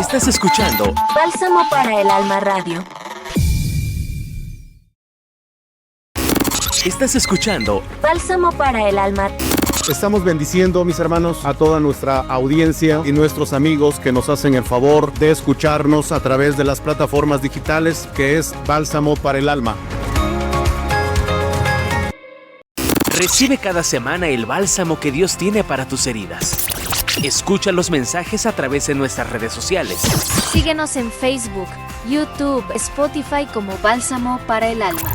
Estás escuchando Bálsamo para el Alma Radio. Estás escuchando Bálsamo para el Alma. Estamos bendiciendo, mis hermanos, a toda nuestra audiencia y nuestros amigos que nos hacen el favor de escucharnos a través de las plataformas digitales, que es Bálsamo para el Alma. Recibe cada semana el bálsamo que Dios tiene para tus heridas. Escucha los mensajes a través de nuestras redes sociales. Síguenos en Facebook, YouTube, Spotify como Bálsamo para el Alma.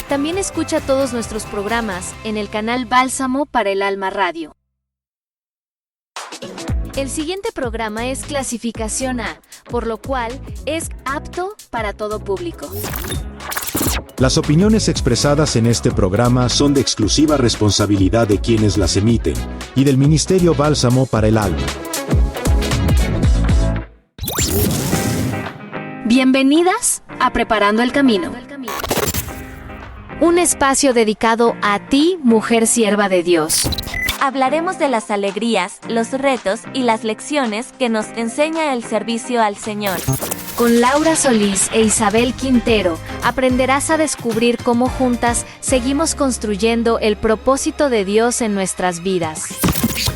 También escucha todos nuestros programas en el canal Bálsamo para el Alma Radio. El siguiente programa es clasificación A, por lo cual es apto para todo público. Las opiniones expresadas en este programa son de exclusiva responsabilidad de quienes las emiten y del Ministerio Bálsamo para el Alma. Bienvenidas a Preparando el Camino. Un espacio dedicado a ti, mujer sierva de Dios. Hablaremos de las alegrías, los retos y las lecciones que nos enseña el servicio al Señor. Con Laura Solís e Isabel Quintero aprenderás a descubrir cómo juntas seguimos construyendo el propósito de Dios en nuestras vidas.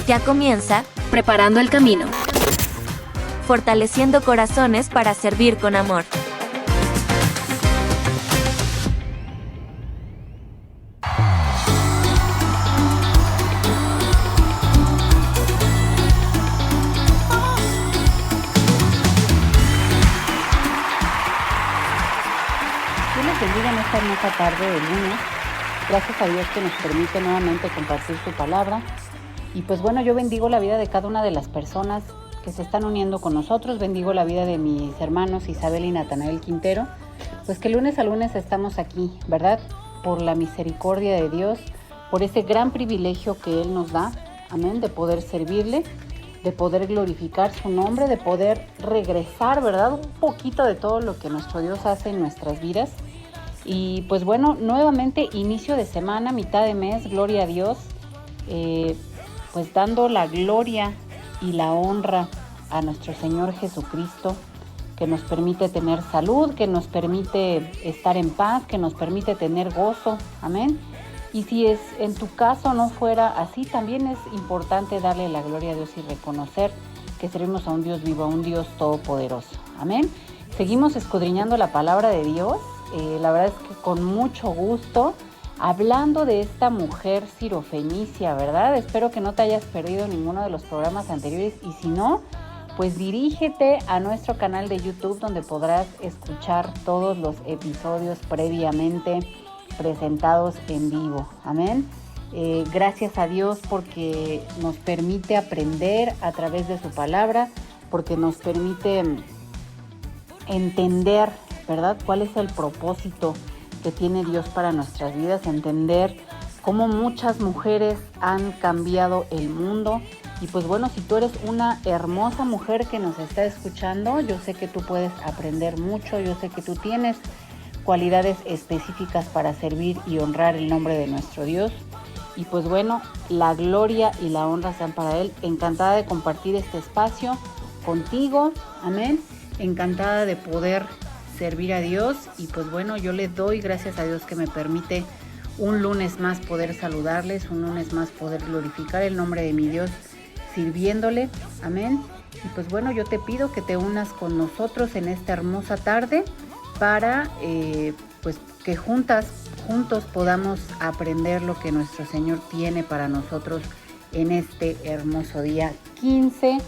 Ya comienza Preparando el Camino. Fortaleciendo corazones para servir con amor. Bendiga en esta hermosa tarde de lunes. Gracias a Dios que nos permite nuevamente compartir su palabra. Y pues bueno, yo bendigo la vida de cada una de las personas que se están uniendo con nosotros. Bendigo la vida de mis hermanos Isabel y Natanael Quintero. Pues que lunes a lunes estamos aquí, ¿verdad? Por la misericordia de Dios, por ese gran privilegio que Él nos da, amén, de poder servirle, de poder glorificar su nombre, de poder regresar, ¿verdad? Un poquito de todo lo que nuestro Dios hace en nuestras vidas. Y pues bueno, nuevamente inicio de semana, mitad de mes, gloria a Dios, pues dando la gloria y la honra a nuestro Señor Jesucristo, que nos permite tener salud, que nos permite estar en paz, que nos permite tener gozo, amén. Y si es en tu caso no fuera así, también es importante darle la gloria a Dios y reconocer que servimos a un Dios vivo, a un Dios todopoderoso, amén. Seguimos escudriñando la palabra de Dios. La verdad es que con mucho gusto, hablando de esta mujer sirofenicia, ¿verdad? Espero que no te hayas perdido ninguno de los programas anteriores y si no, pues dirígete a nuestro canal de YouTube donde podrás escuchar todos los episodios previamente presentados en vivo, amén. Gracias a Dios porque nos permite aprender a través de su palabra, porque nos permite entender, ¿verdad? ¿Cuál es el propósito que tiene Dios para nuestras vidas? Entender cómo muchas mujeres han cambiado el mundo. Y pues bueno, si tú eres una hermosa mujer que nos está escuchando, yo sé que tú puedes aprender mucho, yo sé que tú tienes cualidades específicas para servir y honrar el nombre de nuestro Dios. Y pues bueno, la gloria y la honra sean para Él. Encantada de compartir este espacio contigo, amén. Encantada de poder servir a Dios y pues bueno, yo le doy gracias a Dios que me permite un lunes más poder saludarles, un lunes más poder glorificar el nombre de mi Dios sirviéndole, amén. Y pues bueno, yo te pido que te unas con nosotros en esta hermosa tarde para pues que juntos podamos aprender lo que nuestro Señor tiene para nosotros en este hermoso día 15,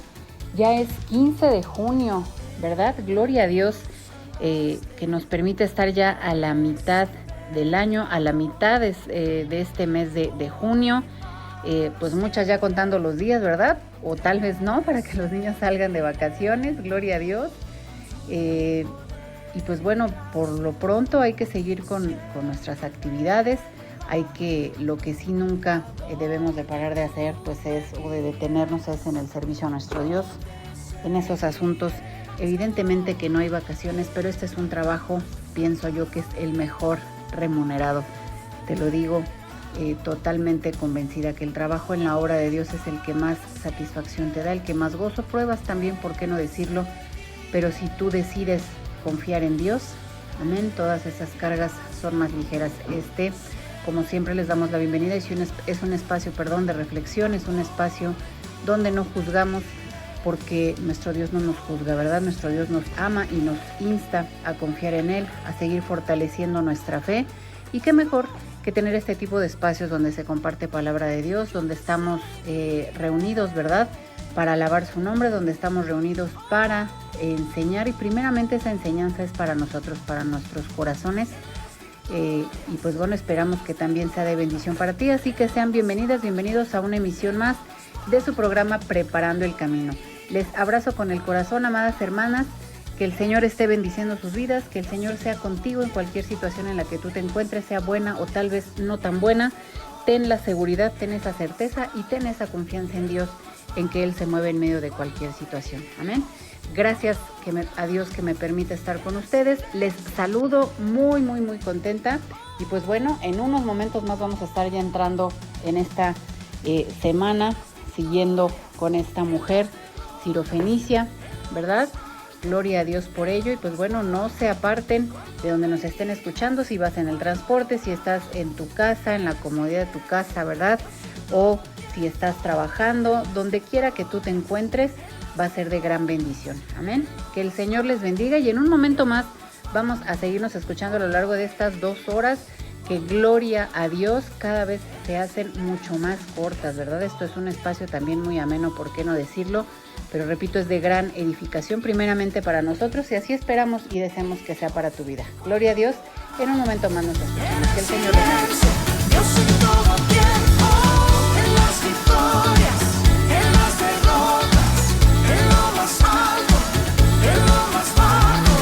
ya es 15 de junio, ¿verdad? Gloria a Dios. Que nos permite estar ya a la mitad del año, a la mitad de este mes de junio, pues muchas ya contando los días, ¿verdad? O tal vez no, para que los niños salgan de vacaciones, gloria a Dios. Y pues bueno, por lo pronto hay que seguir con nuestras actividades, lo que sí nunca debemos de parar de hacer, pues es, o de detenernos, es en el servicio a nuestro Dios, en esos asuntos. Evidentemente que no hay vacaciones, pero este es un trabajo, pienso yo, que es el mejor remunerado. Te lo digo totalmente convencida que el trabajo en la obra de Dios es el que más satisfacción te da, el que más gozo. Pruebas también, ¿por qué no decirlo? pero si tú decides confiar en Dios, amén, todas esas cargas son más ligeras. Como siempre, les damos la bienvenida. Es un espacio, de reflexión, es un espacio donde no juzgamos, porque nuestro Dios no nos juzga, ¿verdad? Nuestro Dios nos ama y nos insta a confiar en Él, a seguir fortaleciendo nuestra fe. Y qué mejor que tener este tipo de espacios donde se comparte palabra de Dios, donde estamos reunidos, ¿verdad?, para alabar su nombre, donde estamos reunidos para enseñar, y primeramente esa enseñanza es para nosotros, para nuestros corazones. Y pues bueno, esperamos que también sea de bendición para ti, así que sean bienvenidos a una emisión más de su programa Preparando el Camino. Les abrazo con el corazón, amadas hermanas, que el Señor esté bendiciendo sus vidas, que el Señor sea contigo en cualquier situación en la que tú te encuentres, sea buena o tal vez no tan buena. Ten la seguridad, ten esa certeza y ten esa confianza en Dios, en que Él se mueve en medio de cualquier situación. Amén. Gracias a Dios que me permite estar con ustedes. Les saludo muy contenta. Y pues bueno, en unos momentos más vamos a estar ya entrando en esta semana, siguiendo con esta mujer Sirofenicia, ¿verdad? Gloria a Dios por ello. Y pues bueno, no se aparten de donde nos estén escuchando, si vas en el transporte, si estás en tu casa, en la comodidad de tu casa, ¿verdad? O si estás trabajando, donde quiera que tú te encuentres, va a ser de gran bendición. Amén. Que el Señor les bendiga, y en un momento más vamos a seguirnos escuchando a lo largo de estas 2 horas, que gloria a Dios, cada vez se hacen mucho más cortas, ¿verdad? Esto es un espacio también muy ameno, ¿por qué no decirlo? Pero repito, es de gran edificación primeramente para nosotros, y así esperamos y deseamos que sea para tu vida. Gloria a Dios. En un momento más nos escuchamos. Que el Señor les bendiga. Dios en todo tiempo, en las victorias, en las derrotas, en lo más alto, en lo más bajo,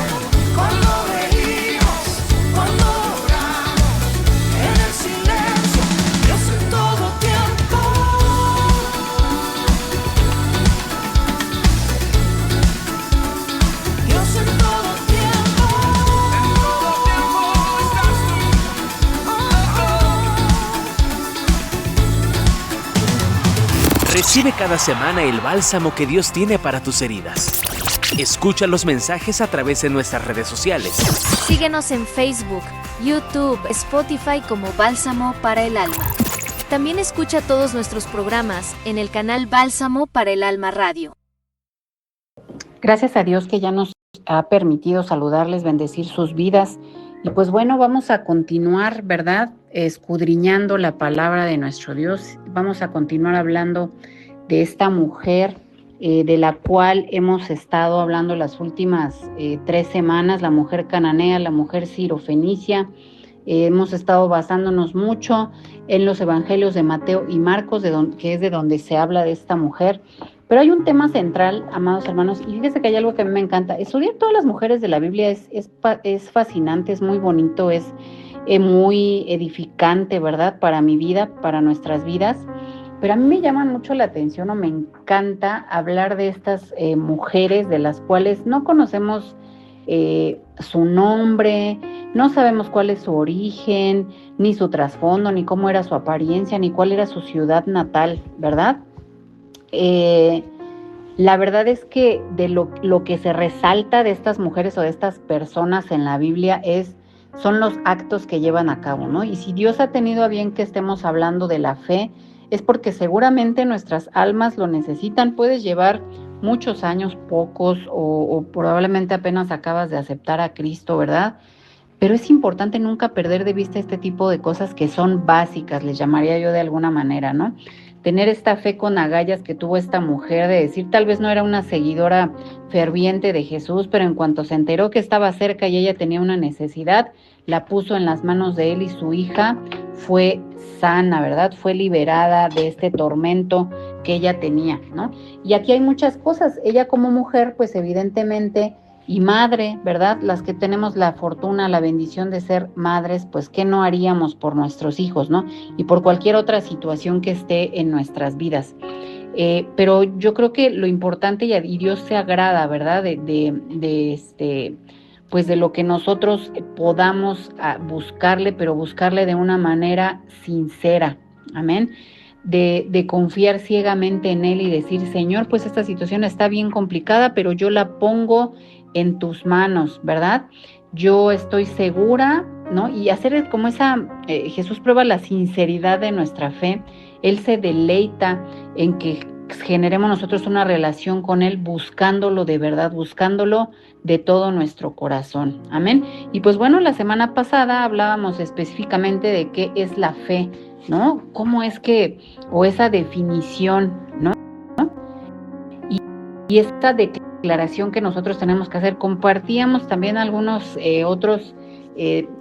cuando reímos, cuando oramos, en el silencio, Dios en todo tiempo. Dios en todo tiempo. En todo tiempo estás tú. Recibe cada semana el bálsamo que Dios tiene para tus heridas. Escucha los mensajes a través de nuestras redes sociales. Síguenos en Facebook, YouTube, Spotify como Bálsamo para el Alma. También escucha todos nuestros programas en el canal Bálsamo para el Alma Radio. Gracias a Dios que ya nos ha permitido saludarles, bendecir sus vidas. Y pues bueno, vamos a continuar, ¿verdad?, escudriñando la palabra de nuestro Dios. Vamos a continuar hablando de esta mujer de la cual hemos estado hablando las últimas 3 semanas, la mujer cananea, la mujer sirofenicia. Hemos estado basándonos mucho en los evangelios de Mateo y Marcos, que es de donde se habla de esta mujer. Pero hay un tema central, amados hermanos, y fíjense que hay algo que a mí me encanta. Estudiar todas las mujeres de la Biblia es fascinante, es muy bonito, es muy edificante, ¿verdad?, para mi vida, para nuestras vidas. Pero a mí me llama mucho la atención, o me encanta hablar de estas mujeres de las cuales no conocemos su nombre, no sabemos cuál es su origen, ni su trasfondo, ni cómo era su apariencia, ni cuál era su ciudad natal, ¿verdad? La verdad es que de lo que se resalta de estas mujeres o de estas personas en la Biblia son los actos que llevan a cabo, ¿no? Y si Dios ha tenido a bien que estemos hablando de la fe, es porque seguramente nuestras almas lo necesitan. Puedes llevar muchos años, pocos, o probablemente apenas acabas de aceptar a Cristo, ¿verdad? Pero es importante nunca perder de vista este tipo de cosas que son básicas, les llamaría yo de alguna manera, ¿no? Tener esta fe con agallas que tuvo esta mujer, de decir, tal vez no era una seguidora ferviente de Jesús, pero en cuanto se enteró que estaba cerca y ella tenía una necesidad, la puso en las manos de él, y su hija fue sana, ¿verdad? Fue liberada de este tormento que ella tenía, ¿no? Y aquí hay muchas cosas. Ella como mujer, pues evidentemente, y madre, ¿verdad? Las que tenemos la fortuna, la bendición de ser madres, pues ¿qué no haríamos por nuestros hijos, ¿no? Y por cualquier otra situación que esté en nuestras vidas. Pero yo creo que lo importante, y Dios se agrada, ¿verdad?, pues de lo que nosotros podamos buscarle, pero buscarle de una manera sincera, amén, de confiar ciegamente en Él y decir, Señor, pues esta situación está bien complicada, pero yo la pongo en tus manos, ¿verdad? Yo estoy segura, ¿no? Y hacer como Jesús prueba la sinceridad de nuestra fe. Él se deleita en que generemos nosotros una relación con Él, buscándolo de verdad, buscándolo de todo nuestro corazón. Amén. Y pues bueno, la semana pasada hablábamos específicamente de qué es la fe, ¿no? Cómo es que, o esa definición, ¿no? Y esta declaración que nosotros tenemos que hacer. Compartíamos también algunos otros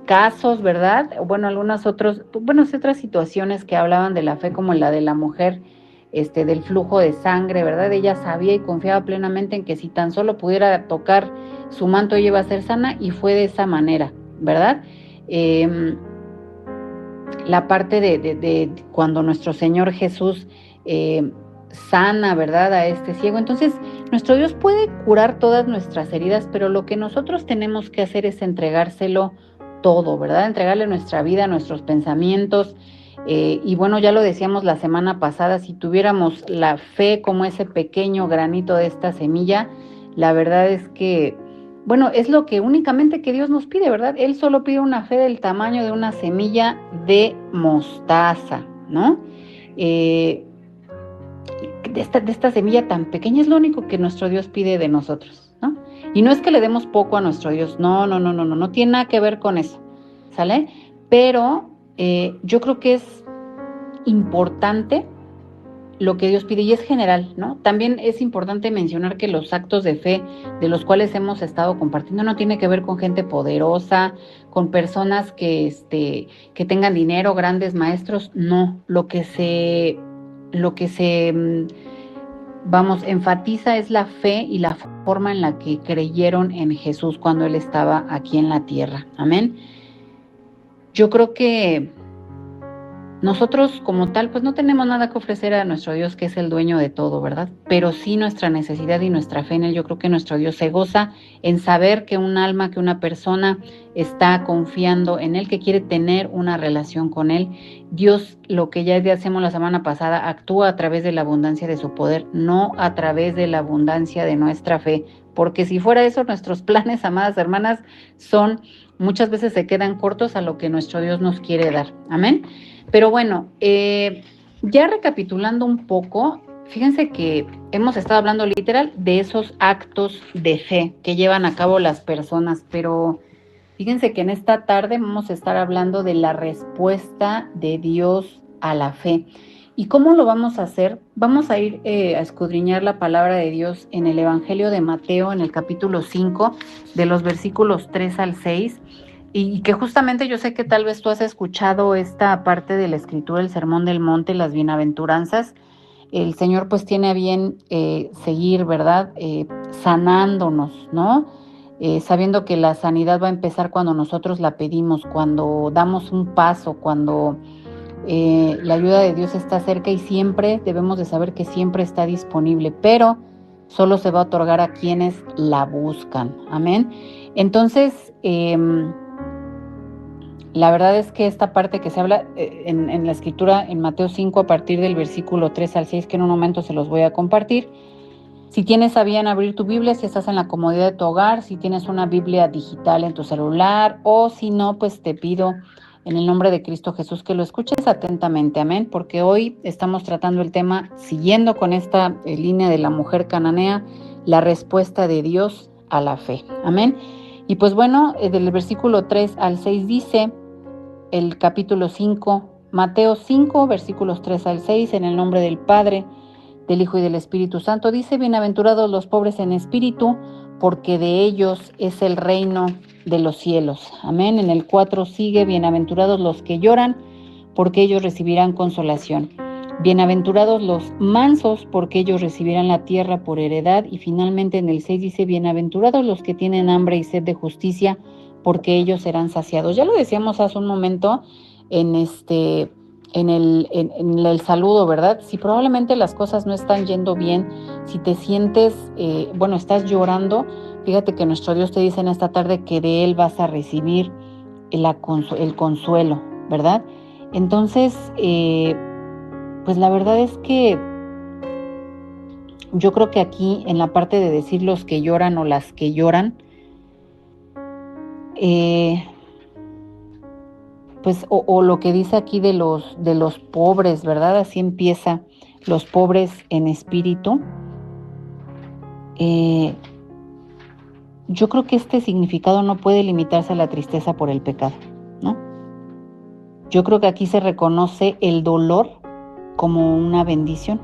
casos, ¿verdad? Bueno, otras situaciones que hablaban de la fe, como la de la mujer del flujo de sangre, ¿verdad? Ella sabía y confiaba plenamente en que si tan solo pudiera tocar su manto, ella iba a ser sana, y fue de esa manera, ¿verdad? La parte de cuando nuestro Señor Jesús sana, ¿verdad?, a este ciego. Entonces, nuestro Dios puede curar todas nuestras heridas, pero lo que nosotros tenemos que hacer es entregárselo todo, ¿verdad? Entregarle nuestra vida, nuestros pensamientos. Y bueno, ya lo decíamos la semana pasada, si tuviéramos la fe como ese pequeño granito de esta semilla, la verdad es que, bueno, es lo que únicamente que Dios nos pide, ¿verdad? Él solo pide una fe del tamaño de una semilla de mostaza, ¿no? De esta semilla tan pequeña es lo único que nuestro Dios pide de nosotros, ¿no? Y no es que le demos poco a nuestro Dios, no tiene nada que ver con eso, ¿sale? Pero yo creo que es importante lo que Dios pide, y es general, ¿no? También es importante mencionar que los actos de fe de los cuales hemos estado compartiendo no tiene que ver con gente poderosa, con personas que tengan dinero, grandes maestros, no. Lo que se enfatiza es la fe y la forma en la que creyeron en Jesús cuando Él estaba aquí en la tierra. Amén. Yo creo que nosotros como tal, pues no tenemos nada que ofrecer a nuestro Dios, que es el dueño de todo, ¿verdad? Pero sí nuestra necesidad y nuestra fe en Él. Yo creo que nuestro Dios se goza en saber que un alma, que una persona está confiando en Él, que quiere tener una relación con Él. Dios, lo que ya hacemos la semana pasada, actúa a través de la abundancia de su poder, no a través de la abundancia de nuestra fe. Porque si fuera eso, nuestros planes, amadas hermanas, muchas veces se quedan cortos a lo que nuestro Dios nos quiere dar. Amén. Pero bueno, ya recapitulando un poco, fíjense que hemos estado hablando literal de esos actos de fe que llevan a cabo las personas, pero fíjense que en esta tarde vamos a estar hablando de la respuesta de Dios a la fe. ¿Y cómo lo vamos a hacer? Vamos a ir a escudriñar la palabra de Dios en el Evangelio de Mateo, en el capítulo 5, de los versículos 3 al 6, y que justamente yo sé que tal vez tú has escuchado esta parte de la Escritura, el Sermón del Monte, las bienaventuranzas. El Señor pues tiene a bien seguir, ¿verdad?, sanándonos, ¿no? Sabiendo que la sanidad va a empezar cuando nosotros la pedimos, cuando damos un paso, cuando la ayuda de Dios está cerca, y siempre debemos de saber que siempre está disponible, pero solo se va a otorgar a quienes la buscan. Amén. Entonces, la verdad es que esta parte que se habla en la Escritura, en Mateo 5, a partir del versículo 3 al 6, que en un momento se los voy a compartir. Si tienes a bien abrir tu Biblia, si estás en la comodidad de tu hogar, si tienes una Biblia digital en tu celular, o si no, pues te pido en el nombre de Cristo Jesús que lo escuches atentamente, amén, porque hoy estamos tratando el tema, siguiendo con esta línea de la mujer cananea, la respuesta de Dios a la fe, amén. Y pues bueno, del versículo 3 al 6 dice el capítulo 5, Mateo 5, versículos 3 al 6, en el nombre del Padre, del Hijo y del Espíritu Santo, dice: bienaventurados los pobres en espíritu, porque de ellos es el reino de los cielos. Amén. En el 4 sigue: bienaventurados los que lloran, porque ellos recibirán consolación. Bienaventurados los mansos, porque ellos recibirán la tierra por heredad. Y finalmente en el 6 dice: bienaventurados los que tienen hambre y sed de justicia, porque ellos serán saciados. Ya lo decíamos hace un momento en el saludo, ¿verdad? Si probablemente las cosas no están yendo bien, si te sientes, estás llorando, fíjate que nuestro Dios te dice en esta tarde que de Él vas a recibir el consuelo, ¿verdad? Entonces, pues la verdad es que Yo creo que aquí en la parte de decir los que lloran o las que lloran, pues o lo que dice aquí de los pobres, ¿verdad? Así empieza, los pobres en espíritu. Yo creo que este significado no puede limitarse a la tristeza por el pecado, ¿no? Yo creo que aquí se reconoce el dolor como una bendición.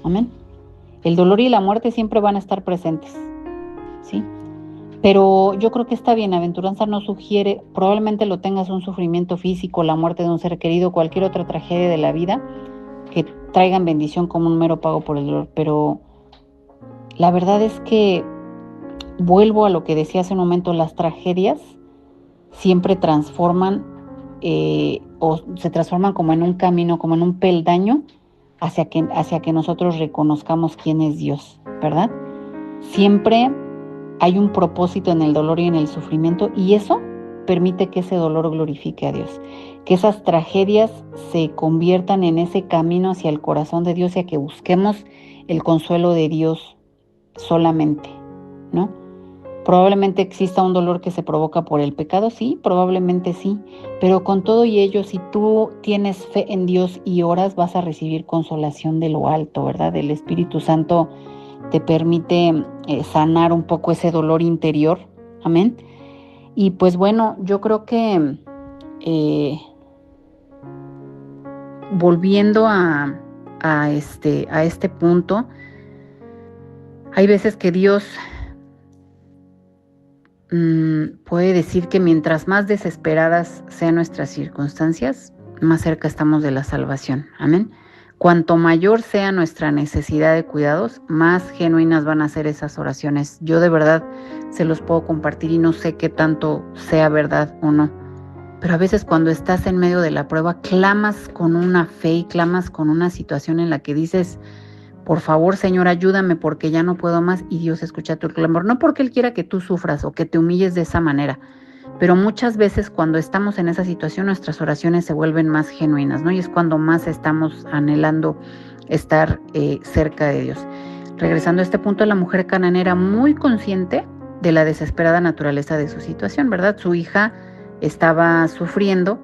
Amén. El dolor y la muerte siempre van a estar presentes, ¿sí? Pero yo creo que esta bienaventuranza no sugiere, probablemente lo tengas un sufrimiento físico, la muerte de un ser querido, cualquier otra tragedia de la vida, que traigan bendición como un mero pago por el dolor. Pero la verdad es que vuelvo a lo que decía hace un momento, las tragedias siempre transforman o se transforman como en un camino, como en un peldaño hacia que nosotros reconozcamos quién es Dios, ¿verdad? Siempre hay un propósito en el dolor y en el sufrimiento, y eso permite que ese dolor glorifique a Dios, que esas tragedias se conviertan en ese camino hacia el corazón de Dios y a que busquemos el consuelo de Dios solamente, ¿no? Probablemente exista un dolor que se provoca por el pecado, sí, probablemente sí, pero con todo y ello, si tú tienes fe en Dios y oras, vas a recibir consolación de lo alto, ¿verdad? El Espíritu Santo te permite sanar un poco ese dolor interior, amén. Y pues bueno, yo creo que volviendo a este punto, hay veces que Dios puede decir que mientras más desesperadas sean nuestras circunstancias, más cerca estamos de la salvación. Amén. Cuanto mayor sea nuestra necesidad de cuidados, más genuinas van a ser esas oraciones. Yo de verdad se los puedo compartir y no sé qué tanto sea verdad o no. Pero a veces cuando estás en medio de la prueba, clamas con una fe y clamas con una situación en la que dices: por favor, Señor, ayúdame porque ya no puedo más, y Dios escucha tu clamor. No porque Él quiera que tú sufras o que te humilles de esa manera, pero muchas veces cuando estamos en esa situación nuestras oraciones se vuelven más genuinas, ¿no? Y es cuando más estamos anhelando estar cerca de Dios. Regresando a este punto, la mujer cananea era muy consciente de la desesperada naturaleza de su situación, ¿verdad? Su hija estaba sufriendo,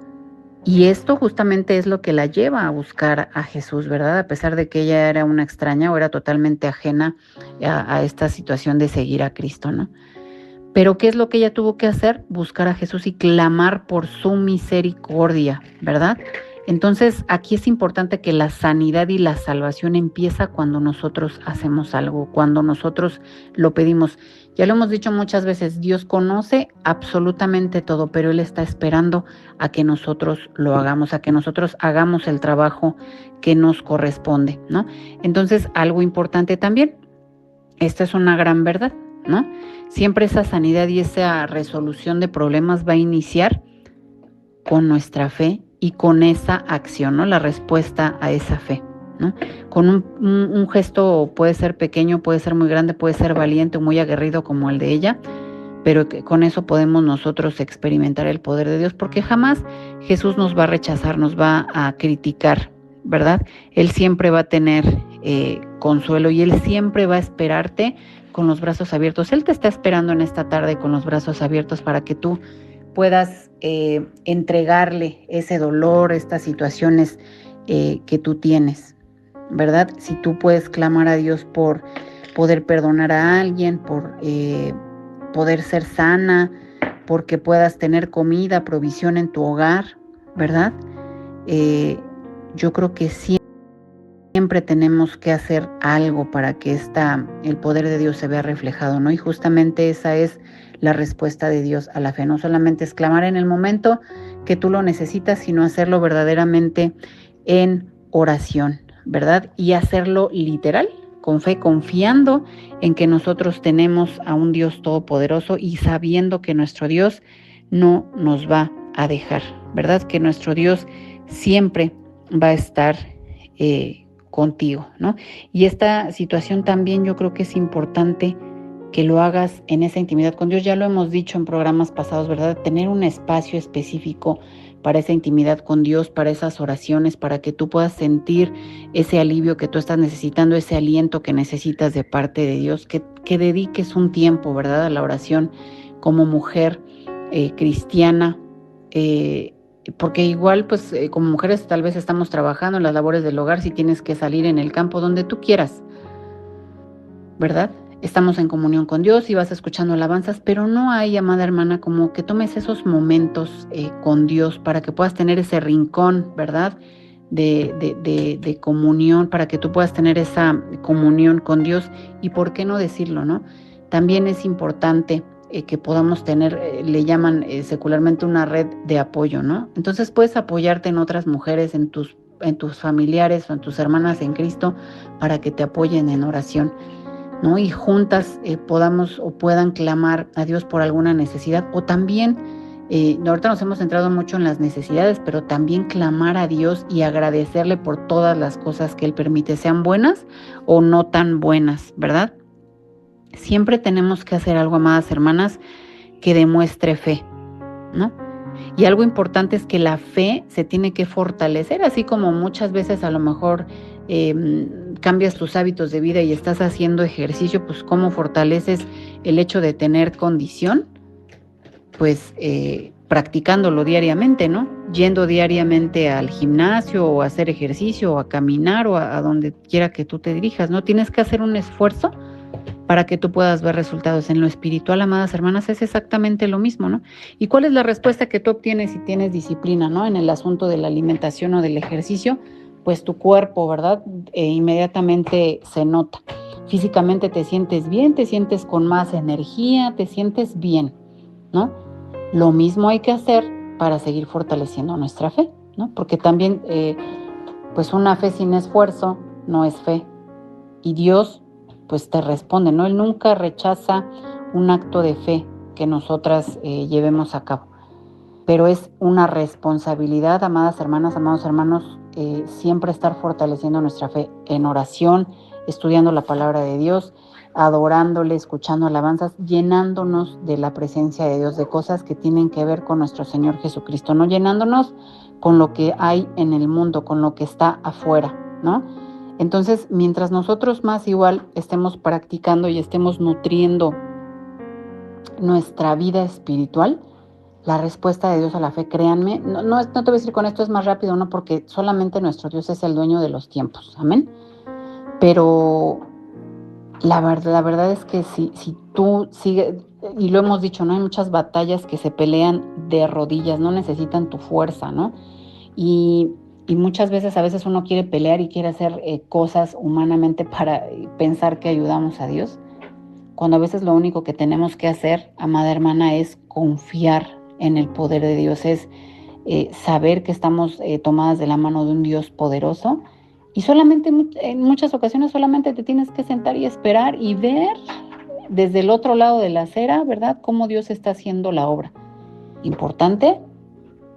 y esto justamente es lo que la lleva a buscar a Jesús, ¿verdad? A pesar de que ella era una extraña o era totalmente ajena a esta situación de seguir a Cristo, ¿no? Pero ¿qué es lo que ella tuvo que hacer? Buscar a Jesús y clamar por su misericordia, ¿verdad? Entonces, aquí es importante que la sanidad y la salvación empieza cuando nosotros hacemos algo, cuando nosotros lo pedimos. Ya lo hemos dicho muchas veces, Dios conoce absolutamente todo, pero Él está esperando a que nosotros lo hagamos, a que nosotros hagamos el trabajo que nos corresponde, ¿no? Entonces, algo importante también, esta es una gran verdad, ¿no? Siempre esa sanidad y esa resolución de problemas va a iniciar con nuestra fe y con esa acción, ¿no? La respuesta a esa fe, ¿no? Con un gesto puede ser pequeño, puede ser muy grande, puede ser valiente o muy aguerrido como el de ella, pero que con eso podemos nosotros experimentar el poder de Dios, porque jamás Jesús nos va a rechazar, nos va a criticar, ¿verdad? Él siempre va a tener consuelo y Él siempre va a esperarte con los brazos abiertos. Él te está esperando en esta tarde con los brazos abiertos para que tú puedas entregarle ese dolor, estas situaciones que tú tienes, ¿verdad? Si tú puedes clamar a Dios por poder perdonar a alguien, por poder ser sana, porque puedas tener comida, provisión en tu hogar, ¿verdad? Yo creo que siempre tenemos que hacer algo para que el poder de Dios se vea reflejado, ¿no? Y justamente esa es la respuesta de Dios a la fe. No solamente es clamar en el momento que tú lo necesitas, sino hacerlo verdaderamente en oración, ¿verdad? Y hacerlo literal, con fe, confiando en que nosotros tenemos a un Dios todopoderoso y sabiendo que nuestro Dios no nos va a dejar, ¿verdad? Que nuestro Dios siempre va a estar contigo, ¿no? Y esta situación también yo creo que es importante que lo hagas en esa intimidad con Dios. Ya lo hemos dicho en programas pasados, ¿verdad? Tener un espacio específico para esa intimidad con Dios, para esas oraciones, para que tú puedas sentir ese alivio que tú estás necesitando, ese aliento que necesitas de parte de Dios, que dediques un tiempo, ¿verdad?, a la oración como mujer cristiana, porque igual, pues, como mujeres tal vez estamos trabajando en las labores del hogar, si tienes que salir en el campo, donde tú quieras, ¿verdad? Estamos en comunión con Dios y vas escuchando alabanzas, pero no hay, amada hermana, como que tomes esos momentos con Dios para que puedas tener ese rincón, ¿verdad?, de comunión, para que tú puedas tener esa comunión con Dios. Y por qué no decirlo, ¿no? También es importante que podamos tener, le llaman secularmente una red de apoyo, ¿no? Entonces puedes apoyarte en otras mujeres, en tus familiares o en tus hermanas en Cristo, para que te apoyen en oración, ¿no? Y juntas podamos o puedan clamar a Dios por alguna necesidad, o también, ahorita nos hemos centrado mucho en las necesidades, pero también clamar a Dios y agradecerle por todas las cosas que Él permite, sean buenas o no tan buenas, ¿verdad? Siempre tenemos que hacer algo, amadas hermanas, que demuestre fe, ¿no? Y algo importante es que la fe se tiene que fortalecer, así como muchas veces a lo mejor cambias tus hábitos de vida y estás haciendo ejercicio, pues ¿cómo fortaleces el hecho de tener condición? Pues practicándolo diariamente, ¿no? Yendo diariamente al gimnasio o a hacer ejercicio o a caminar o a donde quiera que tú te dirijas, ¿no? Tienes que hacer un esfuerzo para que tú puedas ver resultados. En lo espiritual, amadas hermanas, es exactamente lo mismo, ¿no? ¿Y cuál es la respuesta que tú obtienes si tienes disciplina, ¿no? En el asunto de la alimentación o del ejercicio, pues tu cuerpo, ¿verdad? Inmediatamente se nota. Físicamente te sientes bien, te sientes con más energía, te sientes bien, ¿no? Lo mismo hay que hacer para seguir fortaleciendo nuestra fe, ¿no? Porque también, pues una fe sin esfuerzo no es fe. Y Dios pues te responde, ¿no? Él nunca rechaza un acto de fe que nosotras llevemos a cabo. Pero es una responsabilidad, amadas hermanas, amados hermanos, siempre estar fortaleciendo nuestra fe en oración, estudiando la palabra de Dios, adorándole, escuchando alabanzas, llenándonos de la presencia de Dios, de cosas que tienen que ver con nuestro Señor Jesucristo, no llenándonos con lo que hay en el mundo, con lo que está afuera, ¿no? Entonces, mientras nosotros más igual estemos practicando y estemos nutriendo nuestra vida espiritual, la respuesta de Dios a la fe, créanme, no te voy a decir con esto es más rápido, no, porque solamente nuestro Dios es el dueño de los tiempos, amén. Pero la verdad es que si tú sigues, y lo hemos dicho, ¿no? Hay muchas batallas que se pelean de rodillas, no necesitan tu fuerza, ¿no? Y muchas veces, a veces uno quiere pelear y quiere hacer cosas humanamente para pensar que ayudamos a Dios, cuando a veces lo único que tenemos que hacer, amada hermana, es confiar en el poder de Dios, es saber que estamos tomadas de la mano de un Dios poderoso, y solamente en muchas ocasiones solamente te tienes que sentar y esperar y ver desde el otro lado de la acera, ¿verdad?, cómo Dios está haciendo la obra. Importante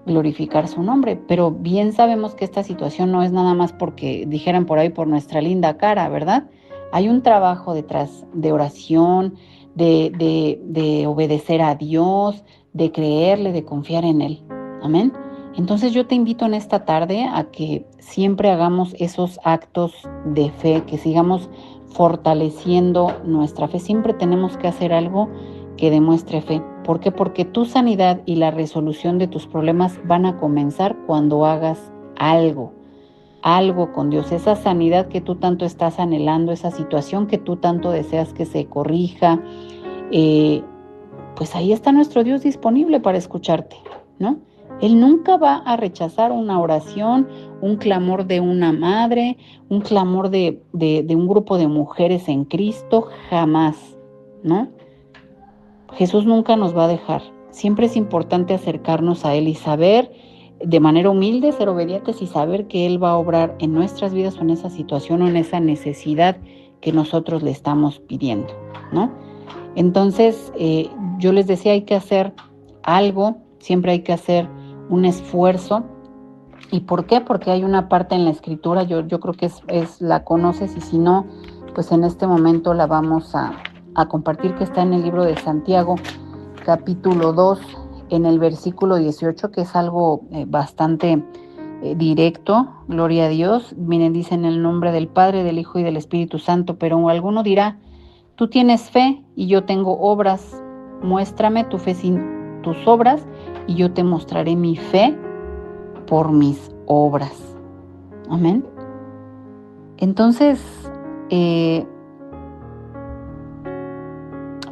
glorificar su nombre, pero bien sabemos que esta situación no es nada más porque dijeran por ahí por nuestra linda cara, ¿verdad? Hay un trabajo detrás de oración, de obedecer a Dios, de creerle, de confiar en Él. Amén. Entonces yo te invito en esta tarde a que siempre hagamos esos actos de fe, que sigamos fortaleciendo nuestra fe. Siempre tenemos que hacer algo que demuestre fe. ¿Por qué? Porque tu sanidad y la resolución de tus problemas van a comenzar cuando hagas algo con Dios. Esa sanidad que tú tanto estás anhelando, esa situación que tú tanto deseas que se corrija, pues ahí está nuestro Dios disponible para escucharte, ¿no? Él nunca va a rechazar una oración, un clamor de una madre, un clamor de un grupo de mujeres en Cristo, jamás, ¿no? Jesús nunca nos va a dejar. Siempre es importante acercarnos a Él y saber, de manera humilde, ser obedientes y saber que Él va a obrar en nuestras vidas o en esa situación o en esa necesidad que nosotros le estamos pidiendo, ¿no? Entonces, yo les decía, hay que hacer algo, siempre hay que hacer un esfuerzo. ¿Y por qué? Porque hay una parte en la Escritura, yo creo que la conoces, y si no, pues en este momento la vamos a compartir, que está en el libro de Santiago, capítulo 2, en el versículo 18, que es algo bastante directo, gloria a Dios. Miren, dice en el nombre del Padre, del Hijo y del Espíritu Santo, pero alguno dirá, tú tienes fe y yo tengo obras, muéstrame tu fe sin tus obras y yo te mostraré mi fe por mis obras. Amén. Entonces,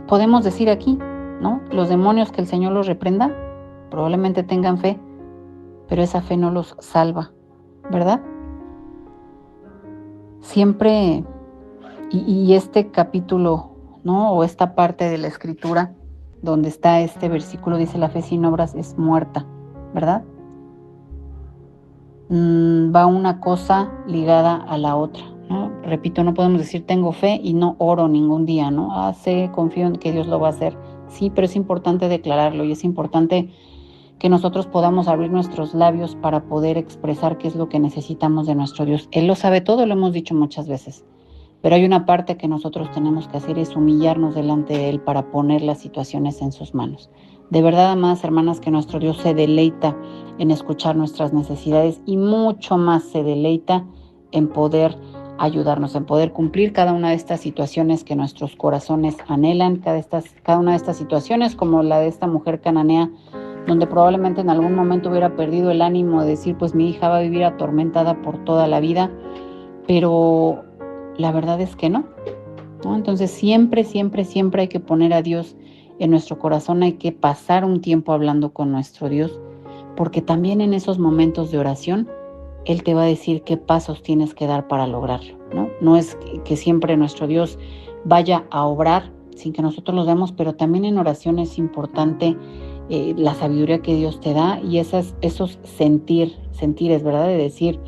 podemos decir aquí, ¿no? Los demonios, que el Señor los reprenda, probablemente tengan fe, pero esa fe no los salva, ¿verdad? Siempre, y este capítulo, ¿no? O esta parte de la Escritura, donde está este versículo, dice la fe sin obras es muerta, ¿verdad? Va una cosa ligada a la otra, ¿no? Repito, no podemos decir tengo fe y no oro ningún día, ¿no? Confío en que Dios lo va a hacer. Sí, pero es importante declararlo y es importante que nosotros podamos abrir nuestros labios para poder expresar qué es lo que necesitamos de nuestro Dios. Él lo sabe todo, lo hemos dicho muchas veces, pero hay una parte que nosotros tenemos que hacer, es humillarnos delante de Él para poner las situaciones en sus manos. De verdad, amadas hermanas, que nuestro Dios se deleita en escuchar nuestras necesidades y mucho más se deleita en poder ayudarnos, en poder cumplir cada una de estas situaciones que nuestros corazones anhelan, cada una de estas situaciones, como la de esta mujer cananea, donde probablemente en algún momento hubiera perdido el ánimo de decir, pues mi hija va a vivir atormentada por toda la vida, pero la verdad es que no. Entonces siempre hay que poner a Dios en nuestro corazón, hay que pasar un tiempo hablando con nuestro Dios, porque también en esos momentos de oración, Él te va a decir qué pasos tienes que dar para lograrlo, ¿no? No es que siempre nuestro Dios vaya a obrar sin que nosotros lo demos, pero también en oración es importante la sabiduría que Dios te da y esos sentires, ¿verdad? De decir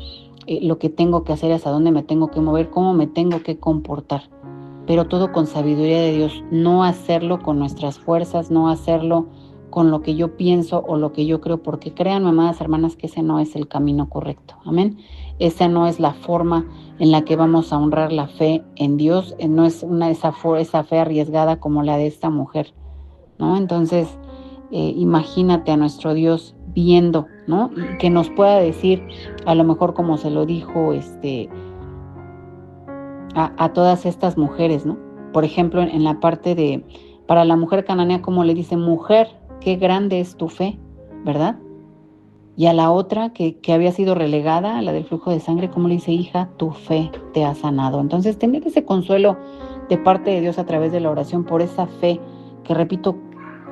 lo que tengo que hacer, hacia dónde me tengo que mover, cómo me tengo que comportar, pero todo con sabiduría de Dios, no hacerlo con nuestras fuerzas, no hacerlo con lo que yo pienso o lo que yo creo, porque créanme, amadas hermanas, que ese no es el camino correcto, amén. Esa no es la forma en la que vamos a honrar la fe en Dios, no es esa fe arriesgada como la de esta mujer, ¿no? Entonces, imagínate a nuestro Dios viendo, ¿no? Y que nos pueda decir, a lo mejor como se lo dijo a todas estas mujeres, ¿no? Por ejemplo, en la parte para la mujer cananea, como le dice, mujer, qué grande es tu fe, ¿verdad? Y a la otra que había sido relegada, a la del flujo de sangre, como le dice, hija, tu fe te ha sanado. Entonces, tener ese consuelo de parte de Dios a través de la oración por esa fe, que repito,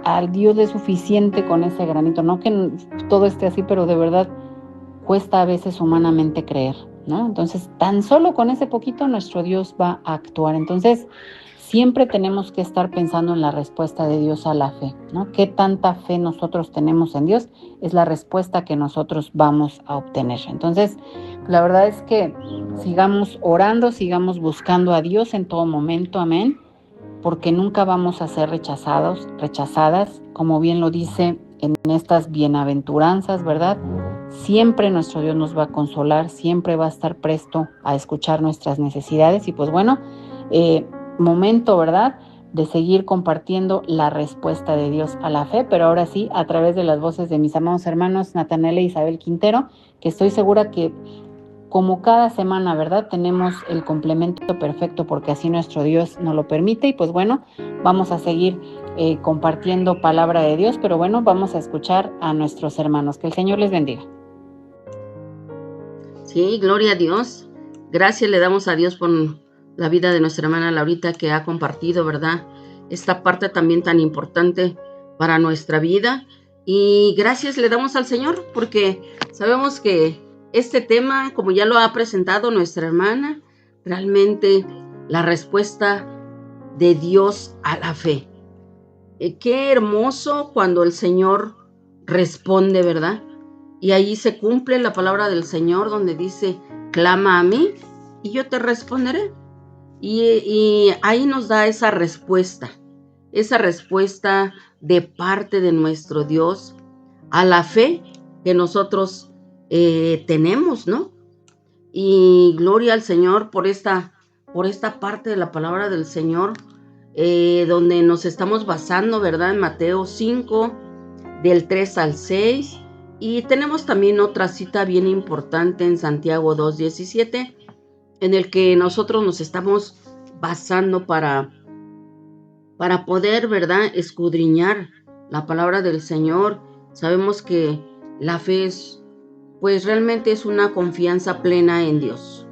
al Dios le es suficiente con ese granito, no que todo esté así, pero de verdad cuesta a veces humanamente creer, ¿no? Entonces, tan solo con ese poquito nuestro Dios va a actuar. Entonces, siempre tenemos que estar pensando en la respuesta de Dios a la fe, ¿no? ¿Qué tanta fe nosotros tenemos en Dios? Es la respuesta que nosotros vamos a obtener. Entonces, la verdad es que sigamos orando, sigamos buscando a Dios en todo momento, amén, porque nunca vamos a ser rechazadas, como bien lo dice en estas bienaventuranzas, ¿verdad? Siempre nuestro Dios nos va a consolar, siempre va a estar presto a escuchar nuestras necesidades y pues bueno, momento, ¿verdad?, de seguir compartiendo la respuesta de Dios a la fe, pero ahora sí, a través de las voces de mis amados hermanos Natanael e Isabel Quintero, que estoy segura que como cada semana, ¿verdad?, tenemos el complemento perfecto porque así nuestro Dios nos lo permite y pues bueno, vamos a seguir compartiendo palabra de Dios, pero bueno, vamos a escuchar a nuestros hermanos. Que el Señor les bendiga. Sí, gloria a Dios. Gracias le damos a Dios por la vida de nuestra hermana Laurita que ha compartido, ¿verdad?, esta parte también tan importante para nuestra vida. Y gracias le damos al Señor porque sabemos que este tema, como ya lo ha presentado nuestra hermana, realmente la respuesta de Dios a la fe. Qué hermoso cuando el Señor responde, ¿verdad? Y ahí se cumple la palabra del Señor donde dice, clama a mí y yo te responderé. Y ahí nos da esa respuesta de parte de nuestro Dios a la fe que nosotros tenemos, ¿no? Y gloria al Señor por esta parte de la palabra del Señor, donde nos estamos basando, ¿verdad? En Mateo 5, del 3 al 6. Y tenemos también otra cita bien importante en Santiago 2:17, en el que nosotros nos estamos basando para poder, ¿verdad?, escudriñar la palabra del Señor. Sabemos que la fe es, pues realmente es una confianza plena en Dios,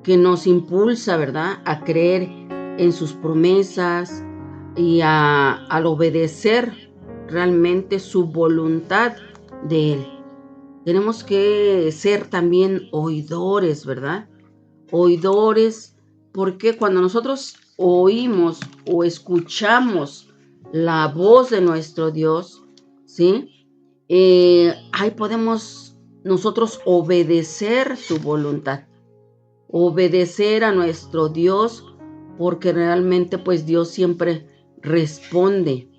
que nos impulsa, ¿verdad?, a creer en sus promesas y al obedecer realmente su voluntad de Él. Tenemos que ser también oidores, ¿verdad? Oidores, porque cuando nosotros oímos o escuchamos la voz de nuestro Dios, ¿sí? Ahí podemos nosotros obedecer su voluntad, obedecer a nuestro Dios, porque realmente pues Dios siempre responde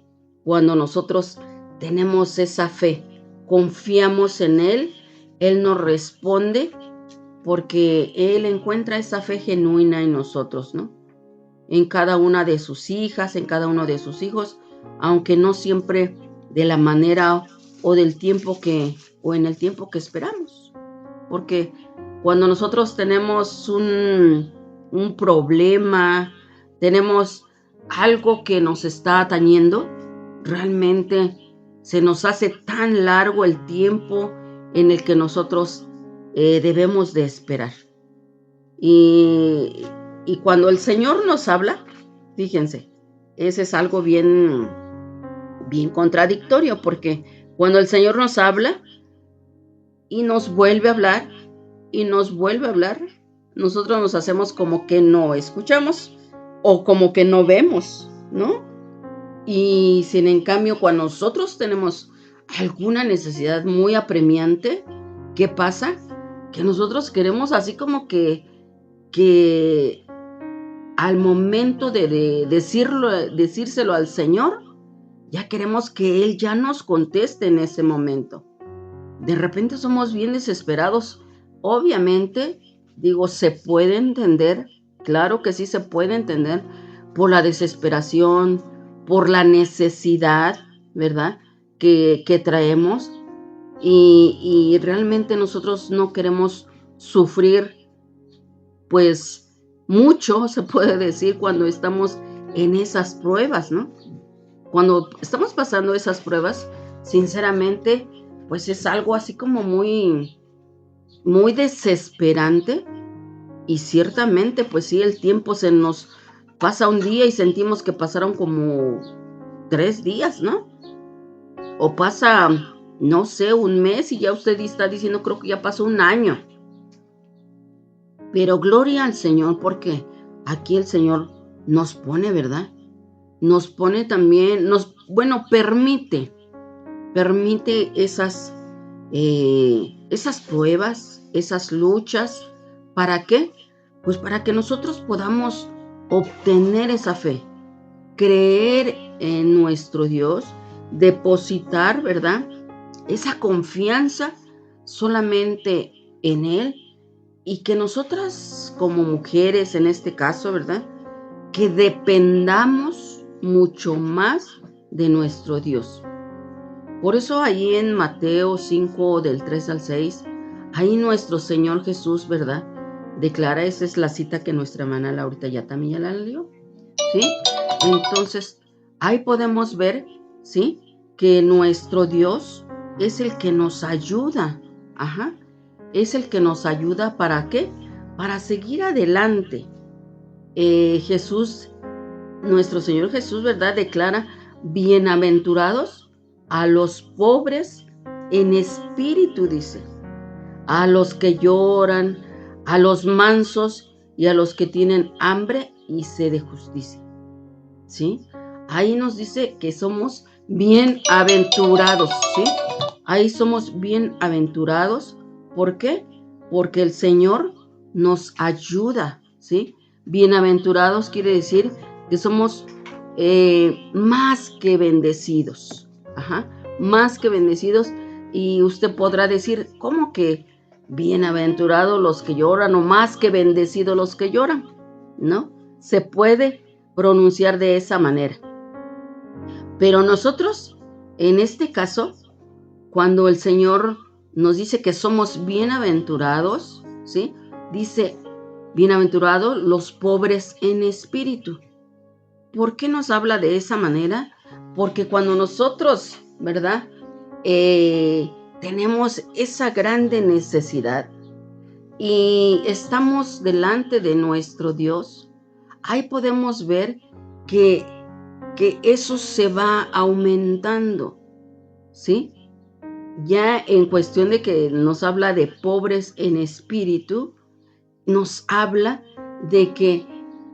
cuando nosotros tenemos esa fe, confiamos en Él, Él nos responde porque Él encuentra esa fe genuina en nosotros, ¿no? En cada una de sus hijas, en cada uno de sus hijos, aunque no siempre de la manera o del tiempo o en el tiempo que esperamos. Porque cuando nosotros tenemos un problema, tenemos algo que nos está atañendo, realmente se nos hace tan largo el tiempo en el que nosotros debemos de esperar. Y cuando el Señor nos habla, fíjense, ese es algo bien contradictorio, porque cuando el Señor nos habla y nos vuelve a hablar y nos vuelve a hablar, nosotros nos hacemos como que no escuchamos o como que no vemos, ¿no? Y sin en cambio, cuando nosotros tenemos alguna necesidad muy apremiante, ¿qué pasa? Que nosotros queremos así como que al momento de decírselo al Señor, ya queremos que Él ya nos conteste en ese momento. De repente somos bien desesperados. Obviamente, digo, se puede entender, claro que sí se puede entender, por la desesperación, por la necesidad, ¿verdad?, que traemos. Y realmente nosotros no queremos sufrir, pues, mucho, se puede decir, cuando estamos en esas pruebas, ¿no? Cuando estamos pasando esas pruebas, sinceramente, pues es algo así como muy desesperante. Y ciertamente, pues sí, el tiempo se nos pasa un día y sentimos que pasaron como 3 días, ¿no? O pasa, no sé, un mes y ya usted está diciendo, creo que ya pasó un año. Pero gloria al Señor, porque aquí el Señor nos pone, ¿verdad? Nos pone también, permite esas pruebas, esas luchas. ¿Para qué? Pues para que nosotros podamos obtener esa fe, creer en nuestro Dios, depositar, ¿verdad?, esa confianza solamente en Él, y que nosotras como mujeres, en este caso, ¿verdad?, que dependamos mucho más de nuestro Dios. Por eso ahí en Mateo 5, del 3 al 6, ahí nuestro Señor Jesús, ¿verdad?, declara, esa es la cita que nuestra hermana Laurita ya también ya la leyó, ¿sí? Entonces, ahí podemos ver, ¿sí?, que nuestro Dios es el que nos ayuda, es el que nos ayuda, ¿para qué? Para seguir adelante. Jesús, nuestro Señor Jesús, ¿verdad?, declara, bienaventurados a los pobres en espíritu, dice, a los que lloran, a los mansos y a los que tienen hambre y sed de justicia, ¿sí? Ahí nos dice que somos bienaventurados, ¿sí? Ahí somos bienaventurados. ¿Por qué? Porque el Señor nos ayuda, ¿sí? Bienaventurados quiere decir que somos más que bendecidos, más que bendecidos. Y usted podrá decir, ¿cómo que bienaventurados los que lloran o más que bendecidos los que lloran? ¿No? Se puede pronunciar de esa manera. Pero nosotros En este caso, cuando el Señor nos dice que somos bienaventurados, ¿sí? Dice, bienaventurados los pobres en espíritu. ¿Por qué nos habla de esa manera? Porque cuando nosotros, ¿verdad? Tenemos esa grande necesidad y estamos delante de nuestro Dios, ahí podemos ver que eso se va aumentando, ¿sí? Ya en cuestión de que nos habla de pobres en espíritu, nos habla de que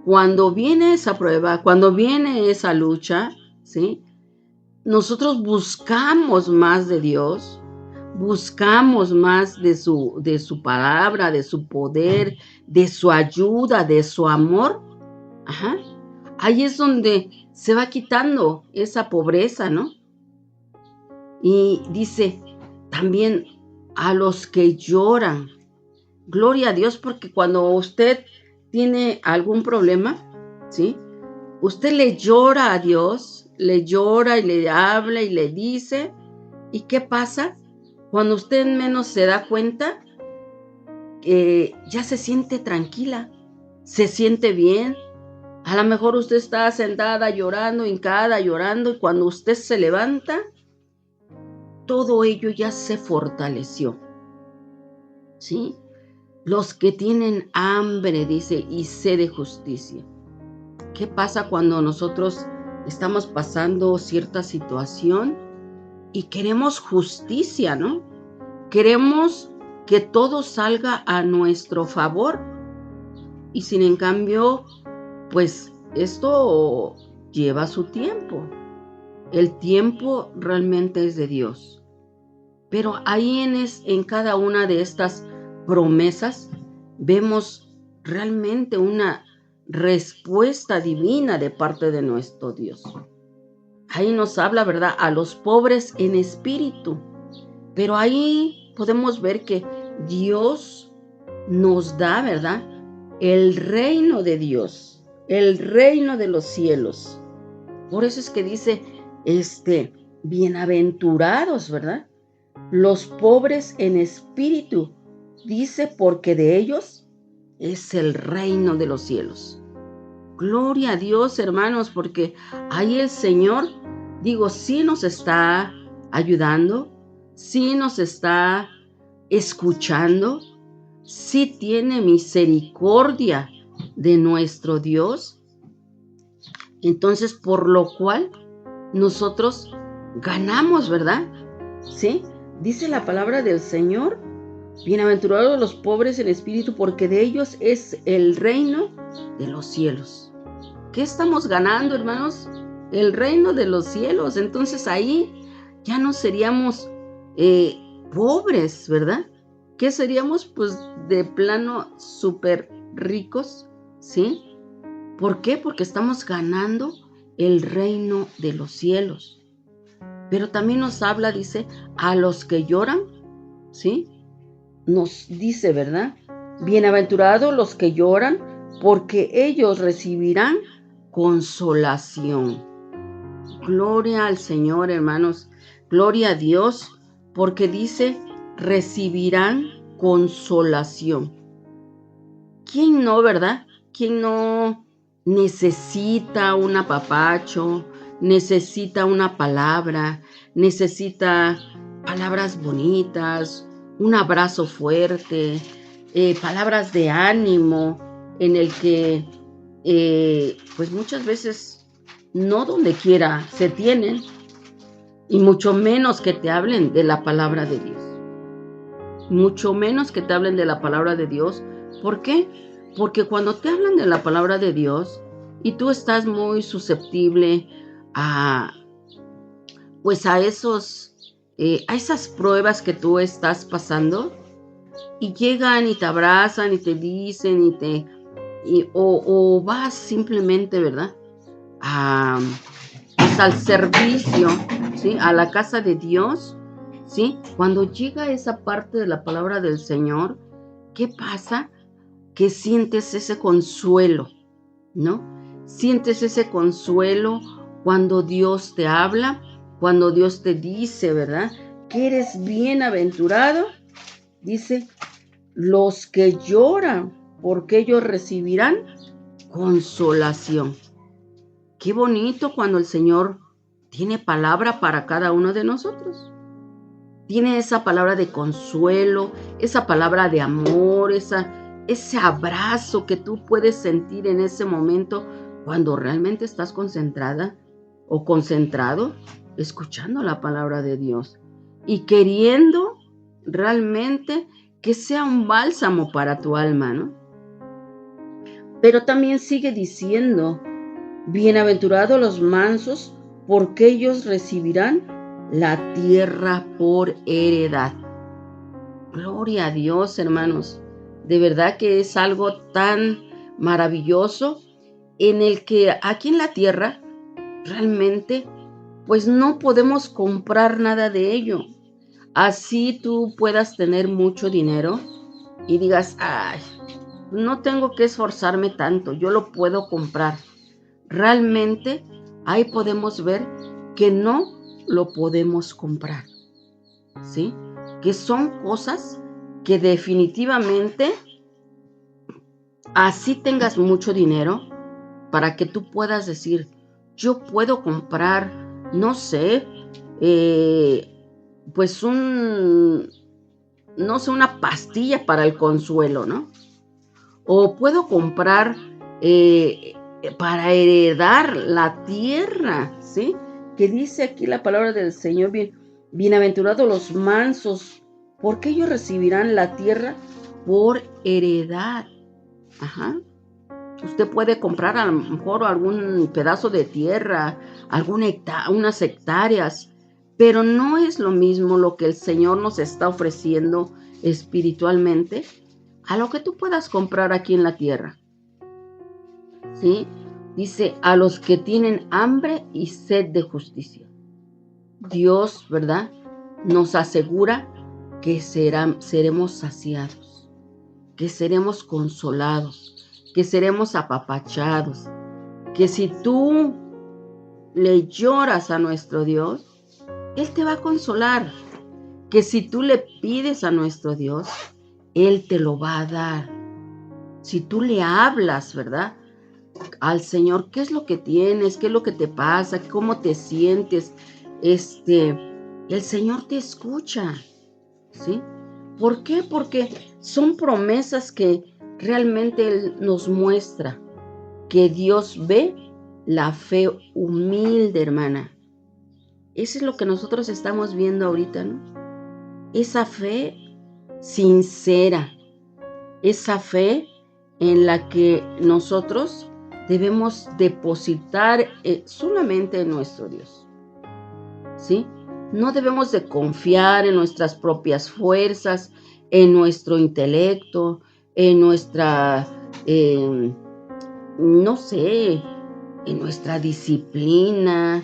cuando viene esa prueba, cuando viene esa lucha, ¿sí? Nosotros buscamos más de Dios, buscamos más de su palabra, de su poder, de su ayuda, de su amor. Ajá. Ahí es donde se va quitando esa pobreza, ¿no? Y dice también a los que lloran. Gloria a Dios, porque cuando usted tiene algún problema, ¿sí? Usted le llora a Dios, le llora y le habla y le dice. ¿Y qué pasa? Cuando usted menos se da cuenta, ya se siente tranquila, se siente bien. A lo mejor usted está sentada llorando, hincada, llorando, y cuando usted se levanta, todo ello ya se fortaleció, ¿sí? Los que tienen hambre, dice, y sed de justicia. ¿Qué pasa cuando nosotros estamos pasando cierta situación y queremos justicia, ¿no? Queremos que todo salga a nuestro favor. Y sin en cambio, pues esto lleva su tiempo. El tiempo realmente es de Dios. Pero ahí en cada una de estas promesas vemos realmente una respuesta divina de parte de nuestro Dios. Ahí nos habla, ¿verdad?, a los pobres en espíritu. Pero ahí podemos ver que Dios nos da, ¿verdad?, el reino de Dios, el reino de los cielos. Por eso es que dice, bienaventurados, ¿verdad?, los pobres en espíritu. Dice, porque de ellos es el reino de los cielos. Gloria a Dios, hermanos, porque ahí el Señor, sí nos está ayudando, sí nos está escuchando, sí tiene misericordia de nuestro Dios. Entonces, por lo cual nosotros ganamos, ¿verdad? ¿Sí? Dice la palabra del Señor, bienaventurados los pobres en espíritu, porque de ellos es el reino de los cielos. ¿Qué estamos ganando, hermanos? El reino de los cielos. Entonces ahí ya no seríamos pobres, ¿verdad? ¿Qué seríamos? Pues de plano súper ricos, ¿sí? ¿Por qué? Porque estamos ganando el reino de los cielos. Pero también nos habla, dice, a los que lloran, ¿sí? Nos dice, ¿verdad? Bienaventurados los que lloran, porque ellos recibirán consolación. Gloria al Señor, hermanos. Gloria a Dios, porque dice, recibirán consolación. ¿Quién no, verdad? ¿Quién no necesita un apapacho, necesita una palabra, necesita palabras bonitas, un abrazo fuerte, palabras de ánimo en el que pues muchas veces no donde quiera se tienen, y mucho menos que te hablen de la palabra de Dios? Mucho menos que te hablen de la palabra de Dios. ¿Por qué? Porque cuando te hablan de la palabra de Dios y tú estás muy susceptible a esas pruebas que tú estás pasando, y llegan y te abrazan y te dicen o vas simplemente, ¿verdad?, al servicio, ¿sí?, a la casa de Dios, ¿sí? Cuando llega esa parte de la palabra del Señor, ¿qué pasa? Que sientes ese consuelo, ¿no? Sientes ese consuelo cuando Dios te habla, cuando Dios te dice, ¿verdad?, que eres bienaventurado, dice, los que lloran, porque ellos recibirán consolación. Qué bonito cuando el Señor tiene palabra para cada uno de nosotros. Tiene esa palabra de consuelo, esa palabra de amor, ese abrazo que tú puedes sentir en ese momento cuando realmente estás concentrada o concentrado escuchando la palabra de Dios y queriendo realmente que sea un bálsamo para tu alma, ¿no? Pero también sigue diciendo, bienaventurados los mansos, porque ellos recibirán la tierra por heredad. Gloria a Dios, hermanos. De verdad que es algo tan maravilloso en el que aquí en la tierra realmente pues no podemos comprar nada de ello. Así tú puedas tener mucho dinero y digas, ay, no tengo que esforzarme tanto, yo lo puedo comprar. Realmente ahí podemos ver que no lo podemos comprar, ¿sí? Que son cosas que definitivamente, así tengas mucho dinero, para que tú puedas decir, yo puedo comprar, no sé, pues no sé, una pastilla para el consuelo, ¿no? O puedo comprar para heredar la tierra, ¿sí? Que dice aquí la palabra del Señor, bienaventurados los mansos, porque ellos recibirán la tierra por heredad. Ajá. Usted puede comprar a lo mejor algún pedazo de tierra, unas hectáreas, pero no es lo mismo lo que el Señor nos está ofreciendo espiritualmente a lo que tú puedas comprar aquí en la tierra. ¿Sí? Dice, a los que tienen hambre y sed de justicia. Dios, ¿verdad?, nos asegura que seremos saciados, que seremos consolados, que seremos apapachados, que si tú le lloras a nuestro Dios, Él te va a consolar, que si tú le pides a nuestro Dios, Él te lo va a dar. Si tú le hablas, ¿verdad?, al Señor, ¿qué es lo que tienes? ¿Qué es lo que te pasa? ¿Cómo te sientes? El Señor te escucha, ¿sí? ¿Por qué? Porque son promesas que realmente Él nos muestra, que Dios ve la fe humilde, hermana. Eso es lo que nosotros estamos viendo ahorita, ¿no? Esa fe sincera, esa fe en la que nosotros debemos depositar solamente en nuestro Dios, ¿sí? No debemos de confiar en nuestras propias fuerzas, en nuestro intelecto, en nuestra, no sé, en nuestra disciplina.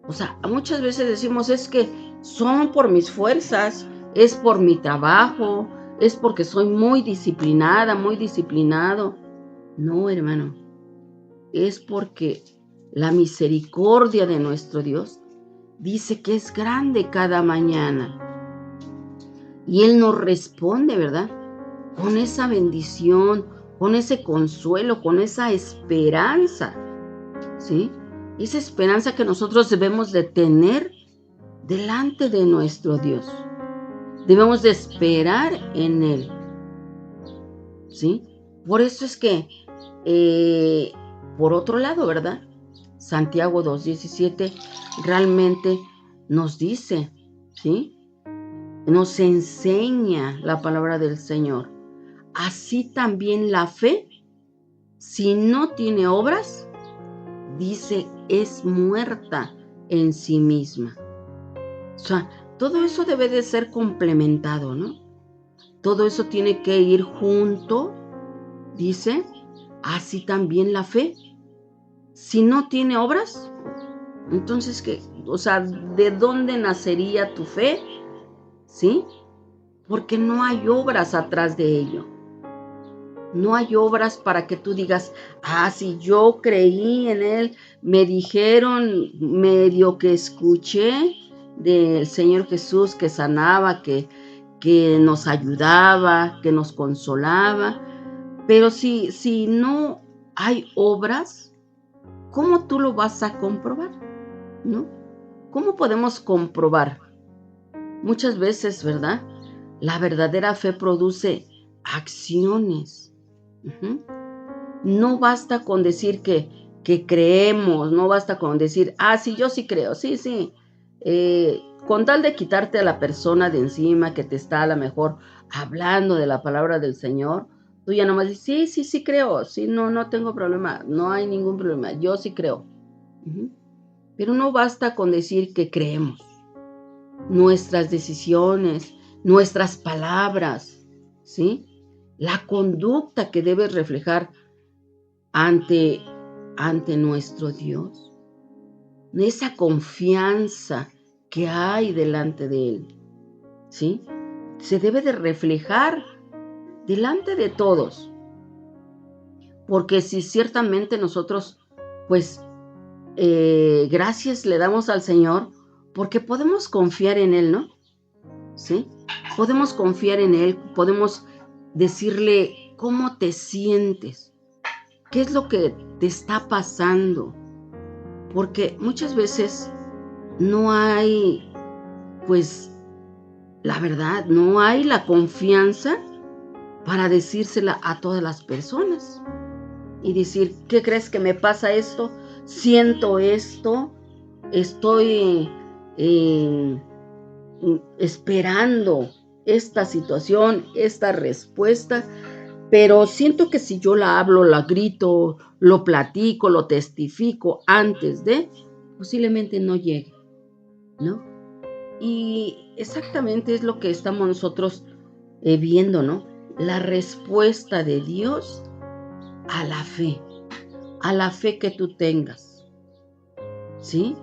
O sea, muchas veces decimos, es que son por mis fuerzas, es por mi trabajo, es porque soy muy disciplinada, muy disciplinado. No, hermano, es porque la misericordia de nuestro Dios dice que es grande cada mañana. Y Él nos responde, ¿verdad?, con esa bendición, con ese consuelo, con esa esperanza, ¿sí? Esa esperanza que nosotros debemos de tener delante de nuestro Dios. Debemos de esperar en Él, ¿sí? Por eso es que, por otro lado, ¿verdad?, Santiago 2:17 realmente nos dice, ¿sí?, nos enseña la palabra del Señor. Así también la fe, si no tiene obras, dice, es muerta en sí misma. O sea, todo eso debe de ser complementado, ¿no? Todo eso tiene que ir junto, dice, así también la fe. Si no tiene obras, entonces, ¿qué? O sea, ¿de dónde nacería tu fe? ¿Sí? Porque no hay obras atrás de ello. No hay obras para que tú digas, si yo creí en Él, me dijeron, medio que escuché del Señor Jesús que sanaba, que nos ayudaba, que nos consolaba. Pero si no hay obras, ¿cómo tú lo vas a comprobar? ¿No? ¿Cómo podemos comprobar? Muchas veces, ¿verdad? La verdadera fe produce acciones. No basta con decir que creemos, no basta con decir, sí, yo sí creo, sí. Con tal de quitarte a la persona de encima que te está a lo mejor hablando de la palabra del Señor, tú ya nomás dices, sí creo, sí, no tengo problema, no hay ningún problema, yo sí creo. Pero no basta con decir que creemos. Nuestras decisiones, nuestras palabras, ¿sí? La conducta que debe reflejar ante nuestro Dios, esa confianza que hay delante de Él, ¿sí? Se debe de reflejar delante de todos, porque si ciertamente nosotros, pues, gracias le damos al Señor, porque podemos confiar en Él, ¿no? ¿Sí? Podemos confiar en Él, podemos decirle cómo te sientes, qué es lo que te está pasando, porque muchas veces no hay, pues, la verdad, no hay la confianza para decírsela a todas las personas y decir, ¿qué crees que me pasa esto? Siento esto, estoy esperando esta situación, esta respuesta, pero siento que si yo la hablo, la grito, lo platico, lo testifico antes de, posiblemente no llegue, ¿no? Y exactamente es lo que estamos nosotros viendo, ¿no? La respuesta de Dios a la fe que tú tengas, ¿sí?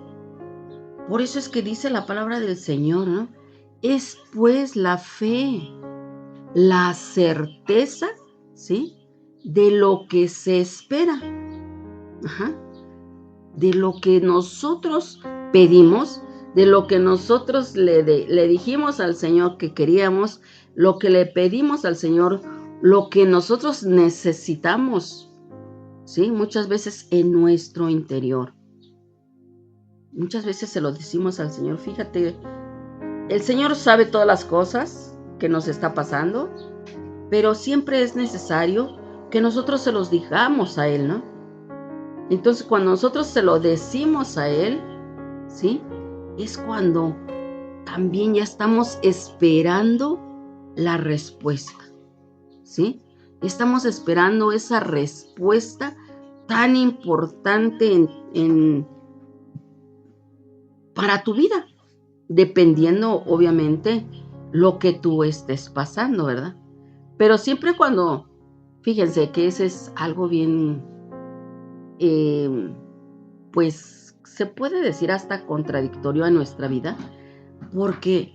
Por eso es que dice la palabra del Señor, ¿no? Es pues la fe, la certeza, ¿sí? De lo que se espera. De lo que nosotros pedimos, de lo que nosotros le dijimos al Señor que queríamos, lo que le pedimos al Señor, lo que nosotros necesitamos, ¿sí? Muchas veces en nuestro interior. Muchas veces se lo decimos al Señor, fíjate, el Señor sabe todas las cosas que nos está pasando, pero siempre es necesario que nosotros se los digamos a Él, ¿no? Entonces, cuando nosotros se lo decimos a Él, ¿sí? Es cuando también ya estamos esperando la respuesta, ¿sí? Estamos esperando esa respuesta tan importante para tu vida, dependiendo, obviamente, lo que tú estés pasando, ¿verdad? Pero siempre cuando, fíjense que ese es algo bien, pues se puede decir hasta contradictorio a nuestra vida, porque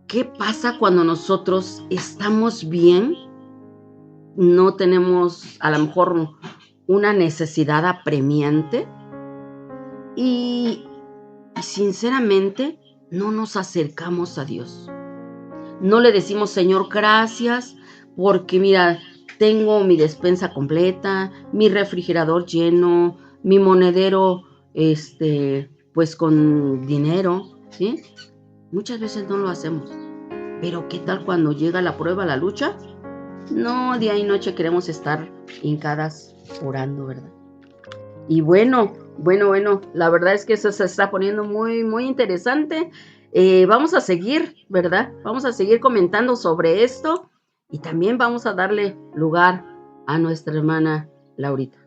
¿qué pasa cuando nosotros estamos bien? No tenemos a lo mejor una necesidad apremiante y sinceramente no nos acercamos a Dios. No le decimos, Señor, gracias, porque mira, tengo mi despensa completa, mi refrigerador lleno, mi monedero, pues con dinero, ¿sí? Muchas veces no lo hacemos. Pero ¿qué tal cuando llega la prueba, la lucha? No, día y noche queremos estar hincadas orando, ¿verdad? Y bueno, la verdad es que eso se está poniendo muy, muy interesante. Vamos a seguir, ¿verdad? Vamos a seguir comentando sobre esto y también vamos a darle lugar a nuestra hermana Laurita.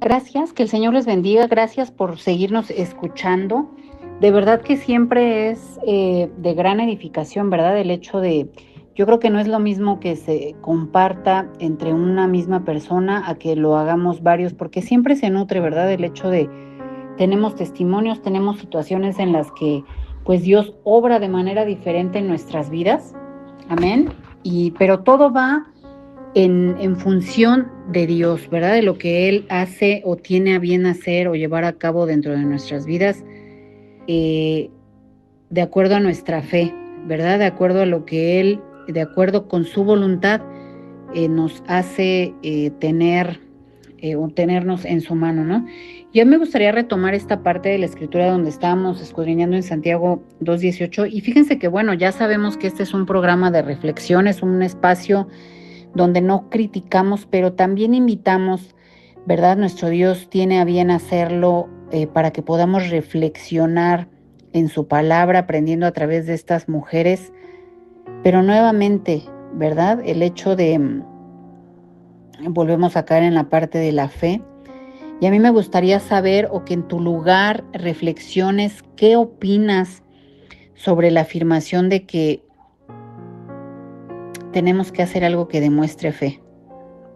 Gracias, que el Señor les bendiga, gracias por seguirnos escuchando. De verdad que siempre es de gran edificación, ¿verdad? El hecho de, yo creo que no es lo mismo que se comparta entre una misma persona a que lo hagamos varios, porque siempre se nutre, ¿verdad? El hecho de, tenemos testimonios, tenemos situaciones en las que pues Dios obra de manera diferente en nuestras vidas. Amén. Pero todo va en función de Dios, ¿verdad? De lo que Él hace o tiene a bien hacer o llevar a cabo dentro de nuestras vidas, de acuerdo a nuestra fe, ¿verdad? De acuerdo a lo que Él, de acuerdo con su voluntad, nos hace o tenernos en su mano, ¿no? Yo me gustaría retomar esta parte de la escritura donde estábamos escudriñando en Santiago 2:18, y fíjense que, bueno, ya sabemos que este es un programa de reflexión, es un espacio donde no criticamos, pero también invitamos, ¿verdad? Nuestro Dios tiene a bien hacerlo para que podamos reflexionar en su palabra, aprendiendo a través de estas mujeres, pero nuevamente, ¿verdad? El hecho de, volvemos a caer en la parte de la fe, y a mí me gustaría saber, o que en tu lugar reflexiones, ¿qué opinas sobre la afirmación de que tenemos que hacer algo que demuestre fe?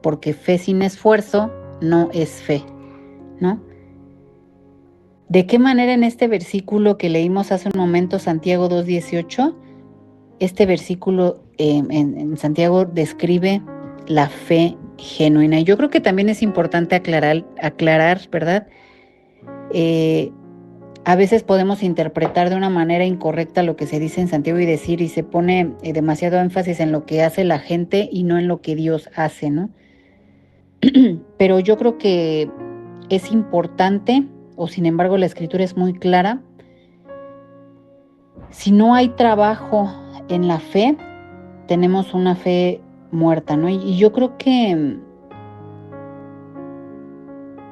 Porque fe sin esfuerzo no es fe, ¿no? ¿De qué manera en este versículo que leímos hace un momento, Santiago 2:18, este versículo en Santiago describe la fe genuina? Y yo creo que también es importante aclarar, ¿verdad? A veces podemos interpretar de una manera incorrecta lo que se dice en Santiago y se pone demasiado énfasis en lo que hace la gente y no en lo que Dios hace, ¿no? Pero yo creo que es importante, o sin embargo la escritura es muy clara: si no hay trabajo en la fe, tenemos una fe muerta, ¿no? Y yo creo que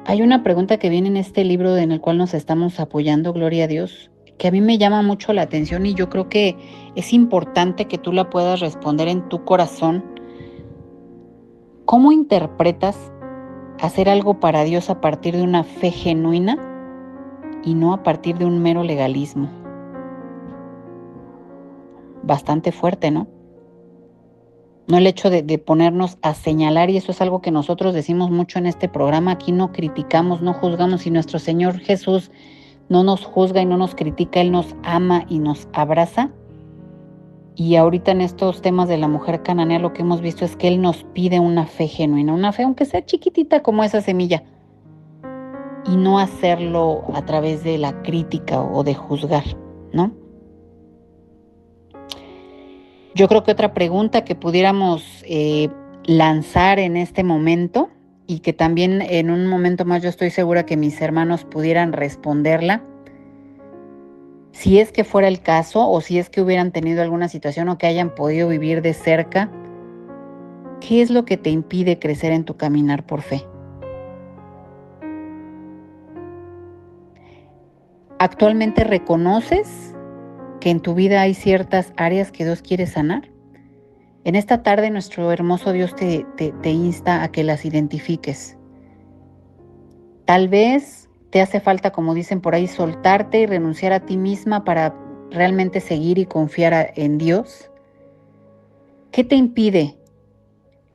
hay una pregunta que viene en este libro en el cual nos estamos apoyando, gloria a Dios, que a mí me llama mucho la atención, y yo creo que es importante que tú la puedas responder en tu corazón. ¿Cómo interpretas hacer algo para Dios a partir de una fe genuina y no a partir de un mero legalismo? Bastante fuerte, ¿no? No el hecho de ponernos a señalar, y eso es algo que nosotros decimos mucho en este programa. Aquí no criticamos, no juzgamos, y nuestro Señor Jesús no nos juzga y no nos critica, Él nos ama y nos abraza. Y ahorita en estos temas de la mujer cananea lo que hemos visto es que Él nos pide una fe genuina, una fe aunque sea chiquitita como esa semilla, y no hacerlo a través de la crítica o de juzgar, ¿no? Yo creo que otra pregunta que pudiéramos lanzar en este momento, y que también en un momento más yo estoy segura que mis hermanos pudieran responderla, si es que fuera el caso, o si es que hubieran tenido alguna situación o que hayan podido vivir de cerca, ¿qué es lo que te impide crecer en tu caminar por fe? ¿Actualmente reconoces que en tu vida hay ciertas áreas que Dios quiere sanar? En esta tarde nuestro hermoso Dios te insta a que las identifiques. Tal vez te hace falta, como dicen por ahí, soltarte y renunciar a ti misma para realmente seguir y confiar en Dios. ¿Qué te impide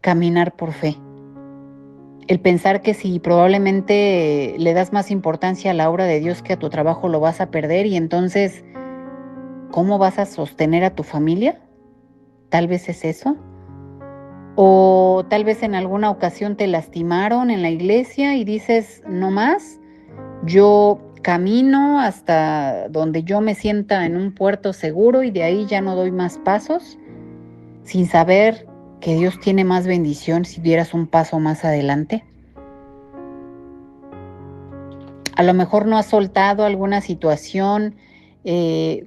caminar por fe? El pensar que si probablemente le das más importancia a la obra de Dios que a tu trabajo, lo vas a perder, y entonces, ¿cómo vas a sostener a tu familia? Tal vez es eso. O tal vez en alguna ocasión te lastimaron en la iglesia y dices, no más, yo camino hasta donde yo me sienta en un puerto seguro y de ahí ya no doy más pasos, sin saber que Dios tiene más bendición si dieras un paso más adelante. A lo mejor no has soltado alguna situación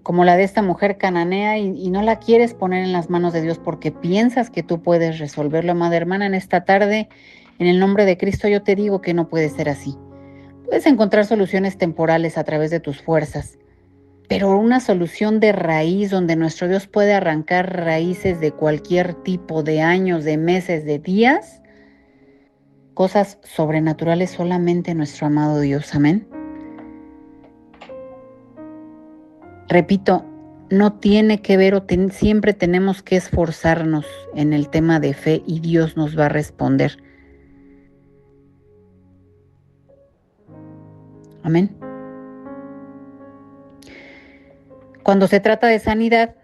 como la de esta mujer cananea y no la quieres poner en las manos de Dios porque piensas que tú puedes resolverlo. Amada hermana, en esta tarde, en el nombre de Cristo, yo te digo que no puede ser así. Puedes encontrar soluciones temporales a través de tus fuerzas, pero una solución de raíz donde nuestro Dios puede arrancar raíces de cualquier tipo, de años, de meses, de días, cosas sobrenaturales solamente nuestro amado Dios. Amén. Repito, no tiene que ver siempre tenemos que esforzarnos en el tema de fe y Dios nos va a responder. Amén. Cuando se trata de sanidad,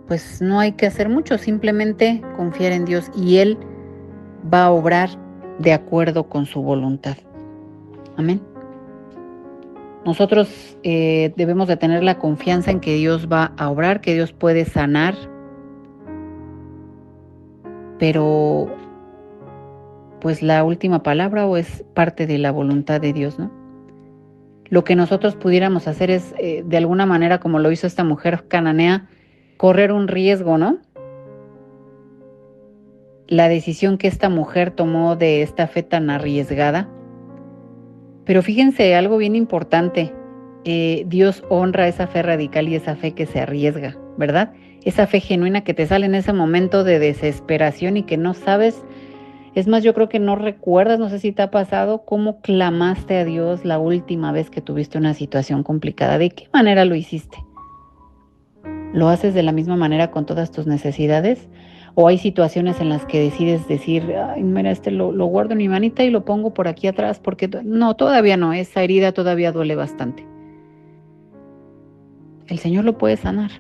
pues no hay que hacer mucho, simplemente confiar en Dios y Él va a obrar de acuerdo con su voluntad. Amén. Nosotros debemos de tener la confianza en que Dios va a obrar, que Dios puede sanar, pero pues la última palabra o es parte de la voluntad de Dios, ¿no? Lo que nosotros pudiéramos hacer es, de alguna manera, como lo hizo esta mujer cananea, correr un riesgo, ¿no? La decisión que esta mujer tomó de esta fe tan arriesgada. Pero fíjense, algo bien importante, Dios honra esa fe radical y esa fe que se arriesga, ¿verdad? Esa fe genuina que te sale en ese momento de desesperación y que no sabes. Es más, yo creo que no recuerdas, no sé si te ha pasado, cómo clamaste a Dios la última vez que tuviste una situación complicada. ¿De qué manera lo hiciste? ¿Lo haces de la misma manera con todas tus necesidades? ¿O hay situaciones en las que decides decir, ay, mira, lo guardo en mi manita y lo pongo por aquí atrás? Porque no, todavía no, esa herida todavía duele bastante. El Señor lo puede sanar,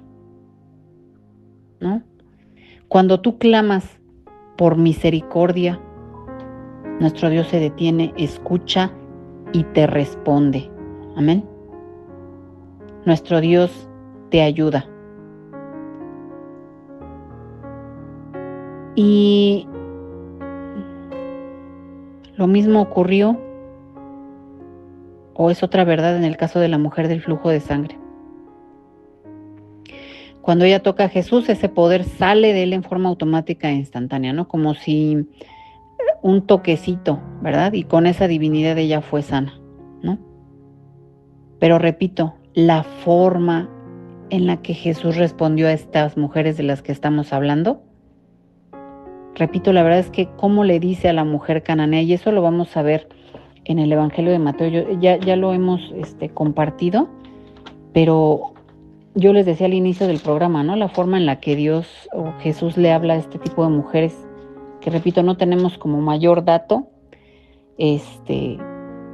¿no? Cuando tú clamas por misericordia, nuestro Dios se detiene, escucha y te responde. Amén. Nuestro Dios te ayuda. Y lo mismo ocurrió, o es otra verdad en el caso de la mujer del flujo de sangre. Cuando ella toca a Jesús, ese poder sale de él en forma automática e instantánea, ¿no? Como si un toquecito, ¿verdad? Y con esa divinidad ella fue sana, ¿no? Pero repito, la forma en la que Jesús respondió a estas mujeres de las que estamos hablando, repito, la verdad es que cómo le dice a la mujer cananea, y eso lo vamos a ver en el Evangelio de Mateo, ya lo hemos compartido, pero yo les decía al inicio del programa, ¿no? La forma en la que Dios o Jesús le habla a este tipo de mujeres, que repito, no tenemos como mayor dato,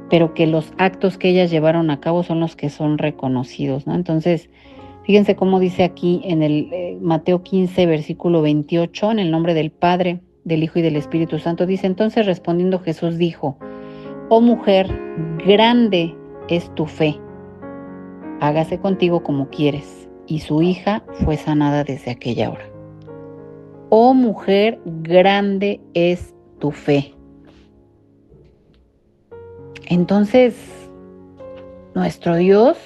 pero que los actos que ellas llevaron a cabo son los que son reconocidos, ¿no? Entonces, fíjense cómo dice aquí en el Mateo 15, versículo 28, en el nombre del Padre, del Hijo y del Espíritu Santo, dice, entonces respondiendo Jesús dijo, oh mujer, grande es tu fe, hágase contigo como quieres. Y su hija fue sanada desde aquella hora. Oh mujer, grande es tu fe. Entonces, nuestro Dios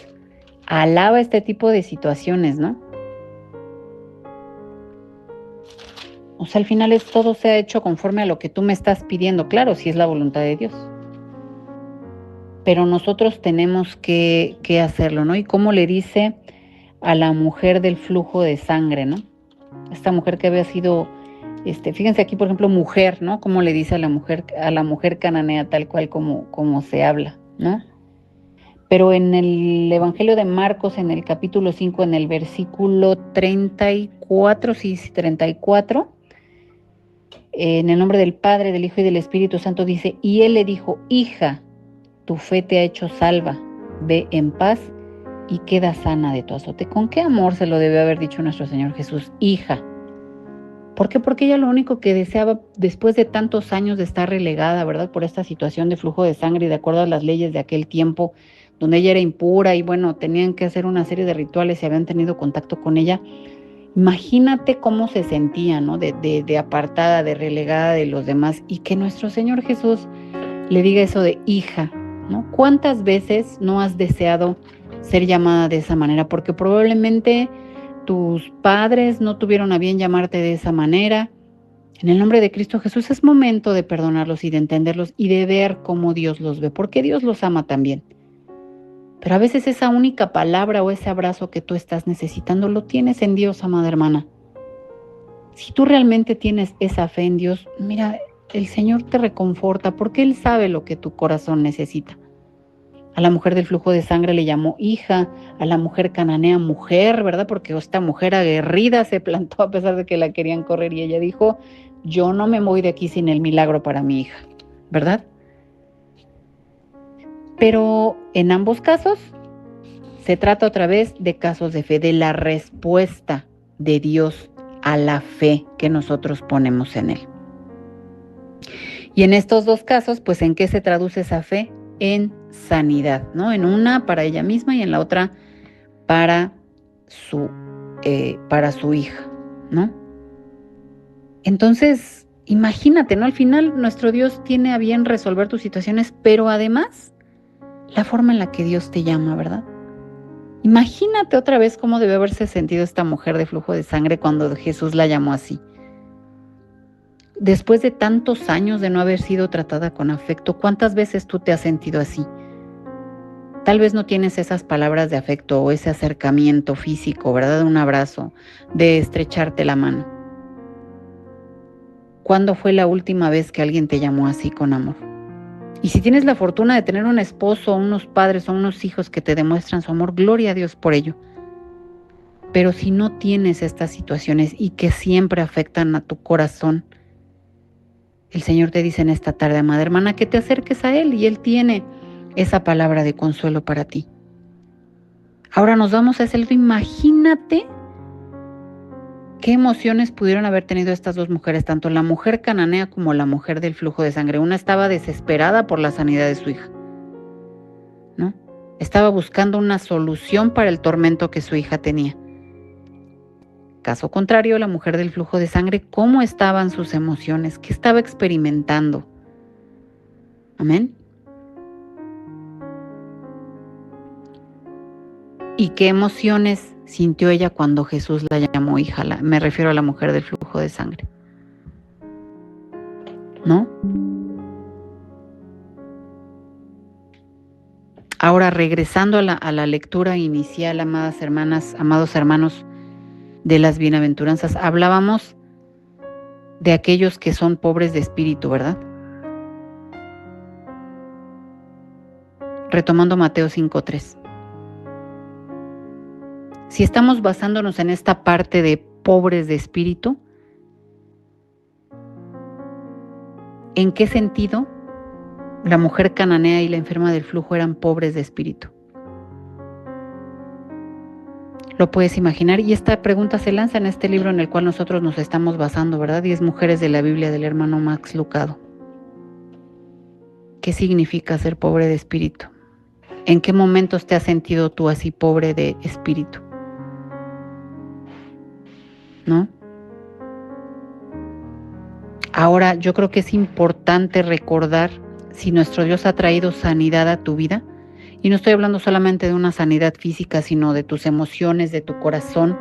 alaba este tipo de situaciones, ¿no? O sea, al final todo se ha hecho conforme a lo que tú me estás pidiendo, claro, si es la voluntad de Dios. Pero nosotros tenemos que hacerlo, ¿no? Y cómo le dice a la mujer del flujo de sangre, ¿no? Esta mujer que había sido, fíjense aquí, por ejemplo, mujer, ¿no? Cómo le dice a la mujer cananea, tal cual como se habla, ¿no? Pero en el Evangelio de Marcos, en el capítulo 5, en el versículo 34, sí, 34, en el nombre del Padre, del Hijo y del Espíritu Santo dice, y él le dijo, hija, tu fe te ha hecho salva, ve en paz y queda sana de tu azote. ¿Con qué amor se lo debe haber dicho nuestro Señor Jesús? Hija. ¿Por qué? Porque ella lo único que deseaba, después de tantos años de estar relegada, ¿verdad? Por esta situación de flujo de sangre y de acuerdo a las leyes de aquel tiempo, donde ella era impura y bueno, tenían que hacer una serie de rituales y habían tenido contacto con ella. Imagínate cómo se sentía, ¿no? De apartada, de relegada de los demás, y que nuestro Señor Jesús le diga eso de hija, ¿no? ¿Cuántas veces no has deseado ser llamada de esa manera? Porque probablemente tus padres no tuvieron a bien llamarte de esa manera. En el nombre de Cristo Jesús es momento de perdonarlos y de entenderlos y de ver cómo Dios los ve, porque Dios los ama también. Pero a veces esa única palabra o ese abrazo que tú estás necesitando lo tienes en Dios, amada hermana. Si tú realmente tienes esa fe en Dios, mira, el Señor te reconforta porque Él sabe lo que tu corazón necesita. A la mujer del flujo de sangre le llamó hija, a la mujer cananea mujer, ¿verdad? Porque esta mujer aguerrida se plantó a pesar de que la querían correr y ella dijo, yo no me voy de aquí sin el milagro para mi hija, ¿verdad? Pero en ambos casos Se trata otra vez de casos de fe, de la respuesta de Dios a la fe que nosotros ponemos en Él. Y en estos dos casos, pues, ¿en qué se traduce esa fe? En sanidad, ¿no? En una para ella misma y en la otra para su hija, ¿no? Entonces, imagínate, ¿no? Al final nuestro Dios tiene a bien resolver tus situaciones, pero además la forma en la que Dios te llama, ¿verdad? Imagínate otra vez cómo debe haberse sentido esta mujer de flujo de sangre cuando Jesús la llamó así. Después de tantos años de no haber sido tratada con afecto, ¿cuántas veces tú te has sentido así? Tal vez no tienes esas palabras de afecto o ese acercamiento físico, ¿verdad? Un abrazo, de estrecharte la mano. ¿Cuándo fue la última vez que alguien te llamó así con amor? Y si tienes la fortuna de tener un esposo, unos padres o unos hijos que te demuestran su amor, gloria a Dios por ello. Pero si no tienes estas situaciones y que siempre afectan a tu corazón, el Señor te dice en esta tarde, amada hermana, que te acerques a Él y Él tiene esa palabra de consuelo para ti. Ahora nos vamos a ese lado. Imagínate qué emociones pudieron haber tenido estas dos mujeres, tanto la mujer cananea como la mujer del flujo de sangre. Una estaba desesperada por la sanidad de su hija, ¿no? Estaba buscando una solución para el tormento que su hija tenía. Caso contrario, la mujer del flujo de sangre, ¿cómo estaban sus emociones? ¿Qué estaba experimentando? Amén. ¿Y qué emociones sintió ella cuando Jesús la llamó hija? Me refiero a la mujer del flujo de sangre, ¿no? Ahora, regresando a la lectura inicial, amadas hermanas, amados hermanos, de las bienaventuranzas, hablábamos de aquellos que son pobres de espíritu, ¿verdad? Retomando Mateo 5:3. Si estamos basándonos en esta parte de pobres de espíritu, ¿en qué sentido la mujer cananea y la enferma del flujo eran pobres de espíritu? Lo puedes imaginar, y esta pregunta se lanza en este libro en el cual nosotros nos estamos basando, ¿verdad? 10 mujeres de la Biblia del hermano Max Lucado. ¿Qué significa ser pobre de espíritu? ¿En qué momentos te has sentido tú así pobre de espíritu? ¿No? Ahora, yo creo que es importante recordar si nuestro Dios ha traído sanidad a tu vida. Y no estoy hablando solamente de una sanidad física, sino de tus emociones, de tu corazón.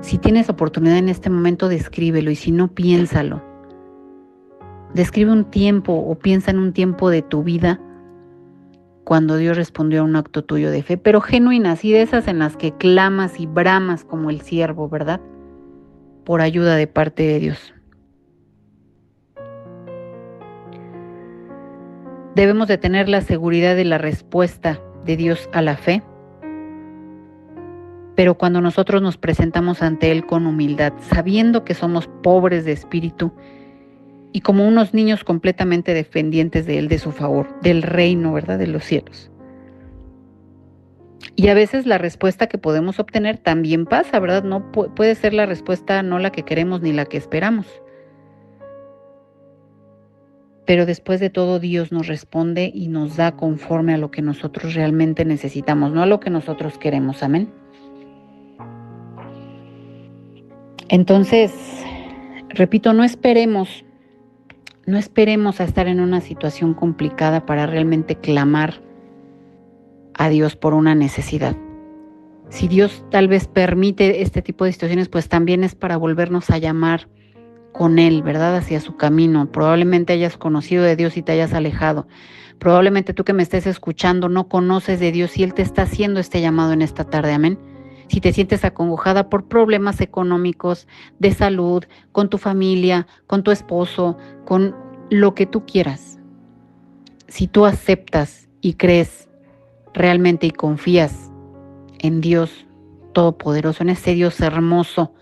Si tienes oportunidad en este momento, descríbelo, y si no, piénsalo. Describe un tiempo o piensa en un tiempo de tu vida cuando Dios respondió a un acto tuyo de fe, pero genuinas, y de esas en las que clamas y bramas como el siervo, ¿verdad? Por ayuda de parte de Dios. Debemos de tener la seguridad de la respuesta de Dios a la fe, pero cuando nosotros nos presentamos ante Él con humildad, sabiendo que somos pobres de espíritu y como unos niños completamente dependientes de Él, de su favor, del reino, ¿verdad?, de los cielos. Y a veces la respuesta que podemos obtener también pasa, ¿verdad? No puede ser la respuesta no la que queremos ni la que esperamos. Pero después de todo, Dios nos responde y nos da conforme a lo que nosotros realmente necesitamos, no a lo que nosotros queremos. Amén. Entonces, repito, no esperemos a estar en una situación complicada para realmente clamar a Dios por una necesidad. Si Dios tal vez permite este tipo de situaciones, pues también es para volvernos a llamar con Él, ¿verdad?, hacia su camino. Probablemente hayas conocido de Dios y te hayas alejado. Probablemente tú que me estés escuchando no conoces de Dios y Él te está haciendo este llamado en esta tarde. Amén. Si te sientes acongojada por problemas económicos, de salud, con tu familia, con tu esposo, con lo que tú quieras, si tú aceptas y crees realmente y confías en Dios Todopoderoso, en ese Dios hermoso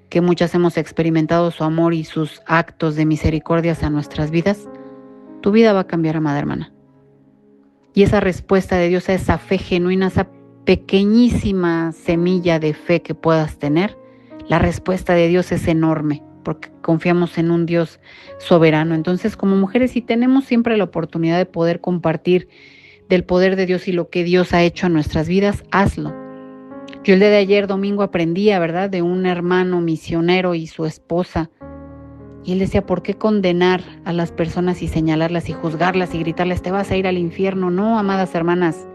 que muchas hemos experimentado su amor y sus actos de misericordia a nuestras vidas, tu vida va a cambiar, amada hermana. Y esa respuesta de Dios a esa fe genuina, esa pequeñísima semilla de fe que puedas tener, la respuesta de Dios es enorme, porque confiamos en un Dios soberano. Entonces, como mujeres, si tenemos siempre la oportunidad de poder compartir del poder de Dios y lo que Dios ha hecho en nuestras vidas, hazlo. Yo el día de ayer, domingo, aprendía, ¿verdad?, de un hermano misionero y su esposa. Y él decía, ¿por qué condenar a las personas y señalarlas y juzgarlas y gritarles, te vas a ir al infierno? No, amadas hermanas,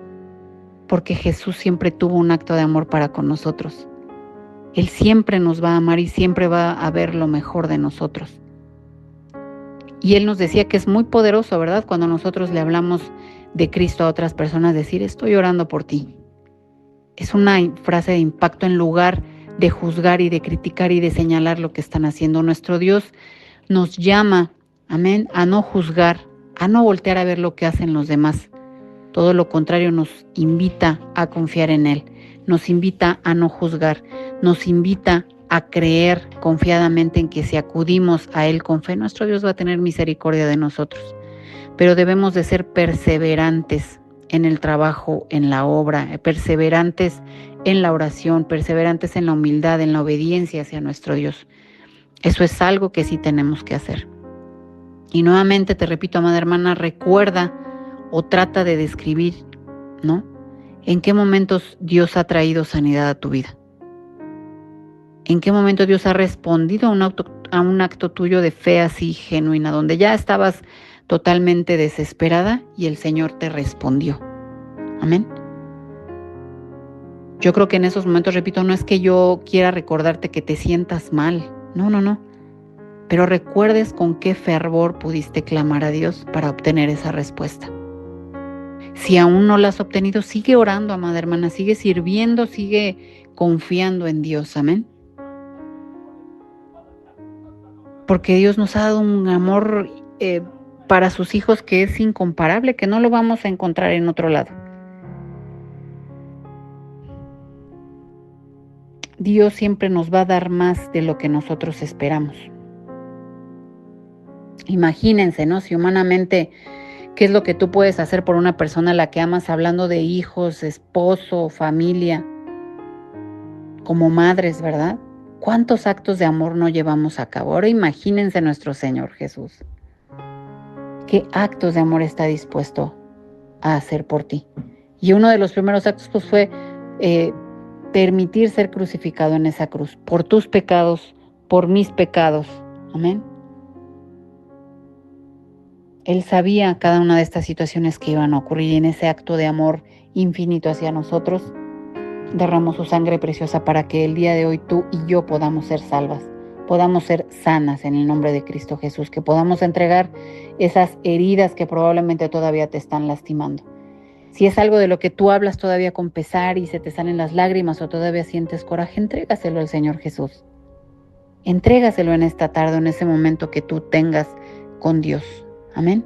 porque Jesús siempre tuvo un acto de amor para con nosotros. Él siempre nos va a amar y siempre va a ver lo mejor de nosotros. Y Él nos decía que es muy poderoso, ¿verdad?, cuando nosotros le hablamos de Cristo a otras personas, decir, estoy orando por ti. Es una frase de impacto en lugar de juzgar y de criticar y de señalar lo que están haciendo. Nuestro Dios nos llama, amén, a no juzgar, a no voltear a ver lo que hacen los demás. Todo lo contrario, nos invita a confiar en Él, nos invita a no juzgar, nos invita a creer confiadamente en que si acudimos a Él con fe, nuestro Dios va a tener misericordia de nosotros. Pero debemos de ser perseverantes en el trabajo, en la obra, perseverantes en la oración, perseverantes en la humildad, en la obediencia hacia nuestro Dios. Eso es algo que sí tenemos que hacer. Y nuevamente te repito, amada hermana, recuerda o trata de describir, ¿no?, en qué momentos Dios ha traído sanidad a tu vida. En qué momento Dios ha respondido a un acto tuyo de fe así genuina, donde ya estabas totalmente desesperada y el Señor te respondió. Amén. Yo creo que en esos momentos, repito, no es que yo quiera recordarte que te sientas mal. No. Pero recuerdes con qué fervor pudiste clamar a Dios para obtener esa respuesta. Si aún no la has obtenido, sigue orando, amada hermana, sigue sirviendo, sigue confiando en Dios. Amén. Porque Dios nos ha dado un amor para sus hijos que es incomparable, que no lo vamos a encontrar en otro lado. Dios siempre nos va a dar más de lo que nosotros esperamos. Imagínense, ¿no?, si humanamente, ¿qué es lo que tú puedes hacer por una persona a la que amas, hablando de hijos, esposo, familia, como madres, ¿verdad? ¿Cuántos actos de amor no llevamos a cabo? Ahora imagínense nuestro Señor Jesús. ¿Qué actos de amor está dispuesto a hacer por ti? Y uno de los primeros actos pues fue permitir ser crucificado en esa cruz, por tus pecados, por mis pecados. Amén. Él sabía cada una de estas situaciones que iban a ocurrir, y en ese acto de amor infinito hacia nosotros, derramó su sangre preciosa para que el día de hoy tú y yo podamos ser salvas, podamos ser sanas en el nombre de Cristo Jesús, que podamos entregar esas heridas que probablemente todavía te están lastimando. Si es algo de lo que tú hablas todavía con pesar y se te salen las lágrimas o todavía sientes coraje, entrégaselo al Señor Jesús. Entrégaselo en esta tarde, en ese momento que tú tengas con Dios. Amén.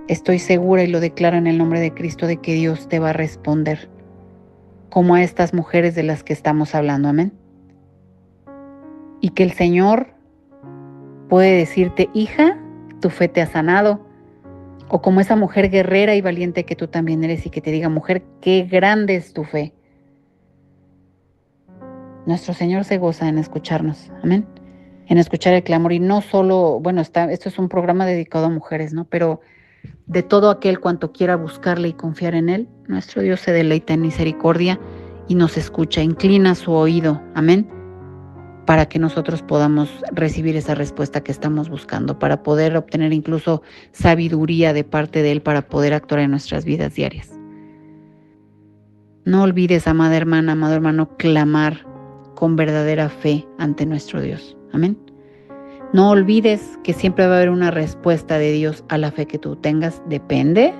Estoy segura y lo declaro en el nombre de Cristo de que Dios te va a responder, como a estas mujeres de las que estamos hablando. Amén. Y que el Señor puede decirte, hija, tu fe te ha sanado. O como esa mujer guerrera y valiente que tú también eres, y que te diga, mujer, qué grande es tu fe. Nuestro Señor se goza en escucharnos. Amén. En escuchar el clamor, y no solo, esto es un programa dedicado a mujeres, ¿no? Pero de todo aquel cuanto quiera buscarle y confiar en Él, nuestro Dios se deleita en misericordia y nos escucha, inclina su oído, amén, para que nosotros podamos recibir esa respuesta que estamos buscando, para poder obtener incluso sabiduría de parte de Él, para poder actuar en nuestras vidas diarias. No olvides, amada hermana, amado hermano, clamar con verdadera fe ante nuestro Dios. Amén. No olvides que siempre va a haber una respuesta de Dios a la fe que tú tengas. Depende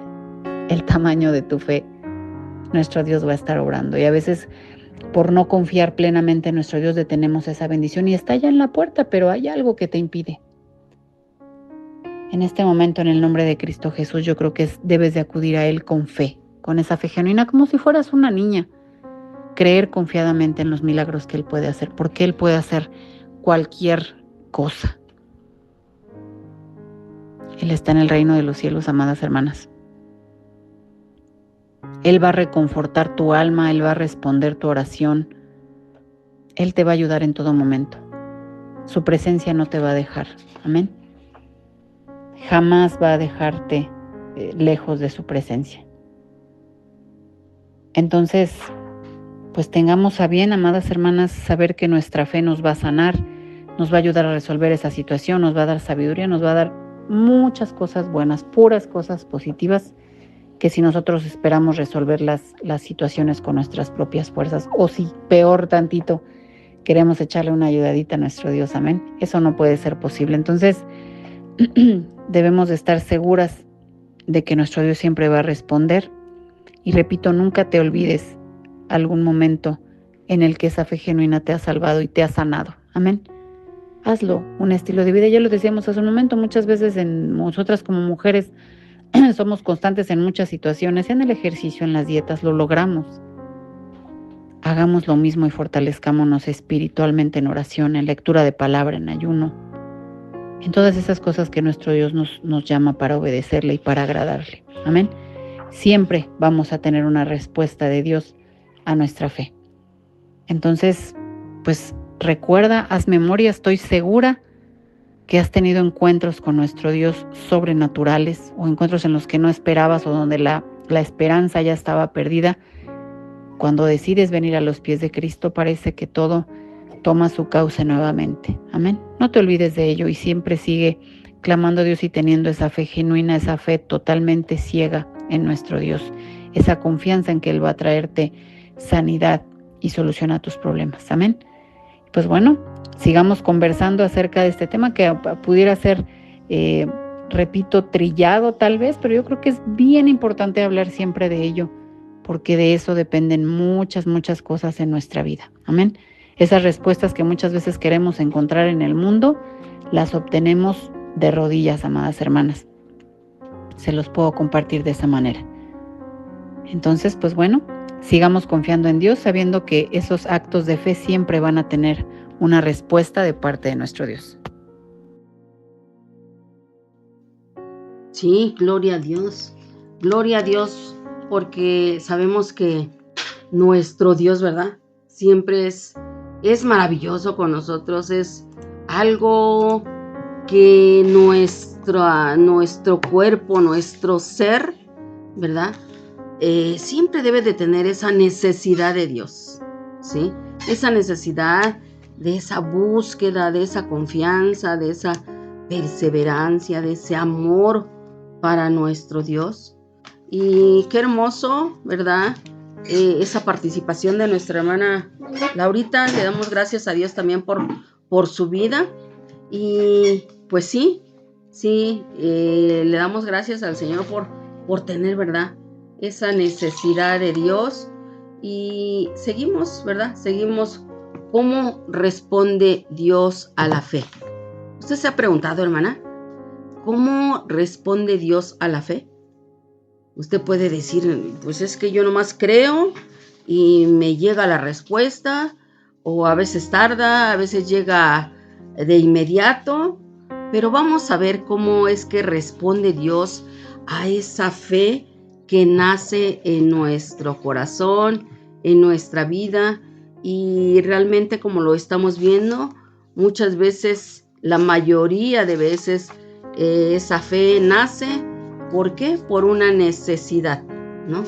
el tamaño de tu fe. Nuestro Dios va a estar obrando. Y a veces, por no confiar plenamente en nuestro Dios, detenemos esa bendición y está ya en la puerta, pero hay algo que te impide. En este momento, en el nombre de Cristo Jesús, yo creo que debes de acudir a Él con fe, con esa fe genuina, como si fueras una niña. Creer confiadamente en los milagros que Él puede hacer, porque Él puede hacer cualquier cosa. Él está en el reino de los cielos, amadas hermanas. Él va a reconfortar tu alma, Él va a responder tu oración. Él te va a ayudar en todo momento. Su presencia no te va a dejar. Amén. Jamás va a dejarte lejos de su presencia. Entonces, pues tengamos a bien, amadas hermanas, saber que nuestra fe nos va a sanar, nos va a ayudar a resolver esa situación, nos va a dar sabiduría, nos va a dar muchas cosas buenas, puras cosas positivas, que si nosotros esperamos resolver las situaciones con nuestras propias fuerzas, o si peor tantito, queremos echarle una ayudadita a nuestro Dios, amén. Eso no puede ser posible. Entonces, debemos de estar seguras de que nuestro Dios siempre va a responder. Y repito, nunca te olvides algún momento en el que esa fe genuina te ha salvado y te ha sanado. Amén. Hazlo un estilo de vida. Ya lo decíamos hace un momento, muchas veces nosotras como mujeres somos constantes en muchas situaciones, en el ejercicio, en las dietas, lo logramos. Hagamos lo mismo y fortalezcámonos espiritualmente en oración, en lectura de palabra, en ayuno, en todas esas cosas que nuestro Dios nos llama para obedecerle y para agradarle. Amén. Siempre vamos a tener una respuesta de Dios a nuestra fe. Entonces, pues recuerda, haz memoria, estoy segura que has tenido encuentros con nuestro Dios sobrenaturales o encuentros en los que no esperabas o donde la esperanza ya estaba perdida. Cuando decides venir a los pies de Cristo, parece que todo toma su cauce nuevamente. Amén. No te olvides de ello y siempre sigue clamando a Dios y teniendo esa fe genuina, esa fe totalmente ciega en nuestro Dios, esa confianza en que Él va a traerte sanidad y solución a tus problemas. Amén. Pues bueno, sigamos conversando acerca de este tema que pudiera ser, repito, trillado tal vez, pero yo creo que es bien importante hablar siempre de ello, porque de eso dependen muchas, muchas cosas en nuestra vida. Amén. Esas respuestas que muchas veces queremos encontrar en el mundo, las obtenemos de rodillas, amadas hermanas. Se los puedo compartir de esa manera. Entonces, pues bueno, sigamos confiando en Dios, sabiendo que esos actos de fe siempre van a tener una respuesta de parte de nuestro Dios. Sí, gloria a Dios, porque sabemos que nuestro Dios, ¿verdad? Siempre es maravilloso con nosotros, es algo que nuestro cuerpo, nuestro ser, ¿verdad? Siempre debe de tener esa necesidad de Dios, ¿sí? Esa necesidad de esa búsqueda, de esa confianza, de esa perseverancia, de ese amor para nuestro Dios. Y qué hermoso, ¿verdad? Esa participación de nuestra hermana Laurita. Le damos gracias a Dios también por su vida. Y pues sí, le damos gracias al Señor por tener, ¿verdad?, esa necesidad de Dios. Y seguimos, ¿verdad? Seguimos cómo responde Dios a la fe. ¿Usted se ha preguntado, hermana, cómo responde Dios a la fe? Usted puede decir, pues es que yo nomás creo y me llega la respuesta, o a veces tarda, a veces llega de inmediato, pero vamos a ver cómo es que responde Dios a esa fe que nace en nuestro corazón, en nuestra vida. Y realmente, como lo estamos viendo, muchas veces, la mayoría de veces, esa fe nace, ¿por qué? Por una necesidad, ¿no?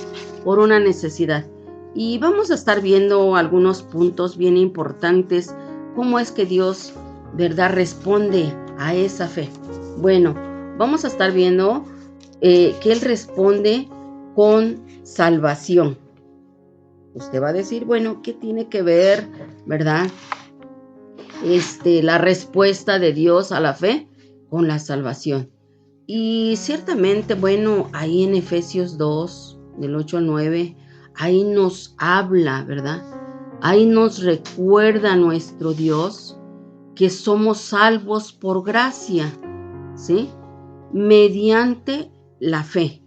Por una necesidad. Y vamos a estar viendo algunos puntos bien importantes, cómo es que Dios, ¿verdad?, responde a esa fe. Bueno, vamos a estar viendo que Él responde con salvación. Usted va a decir, bueno, ¿qué tiene que ver, verdad, la respuesta de Dios a la fe con la salvación? Y ciertamente, bueno, ahí en Efesios 2, del 8 al 9, ahí nos habla, ¿verdad? Ahí nos recuerda nuestro Dios que somos salvos por gracia, ¿sí? Mediante la fe.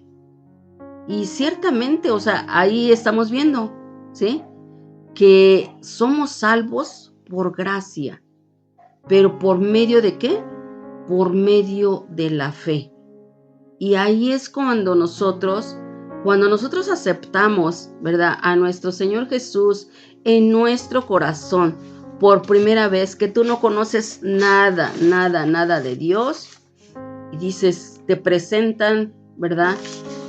Y ciertamente, o sea, ahí estamos viendo, ¿sí?, que somos salvos por gracia. ¿Pero por medio de qué? Por medio de la fe. Y ahí es cuando nosotros aceptamos, ¿verdad?, a nuestro Señor Jesús en nuestro corazón por primera vez, que tú no conoces nada de Dios, y dices, te presentan, ¿verdad?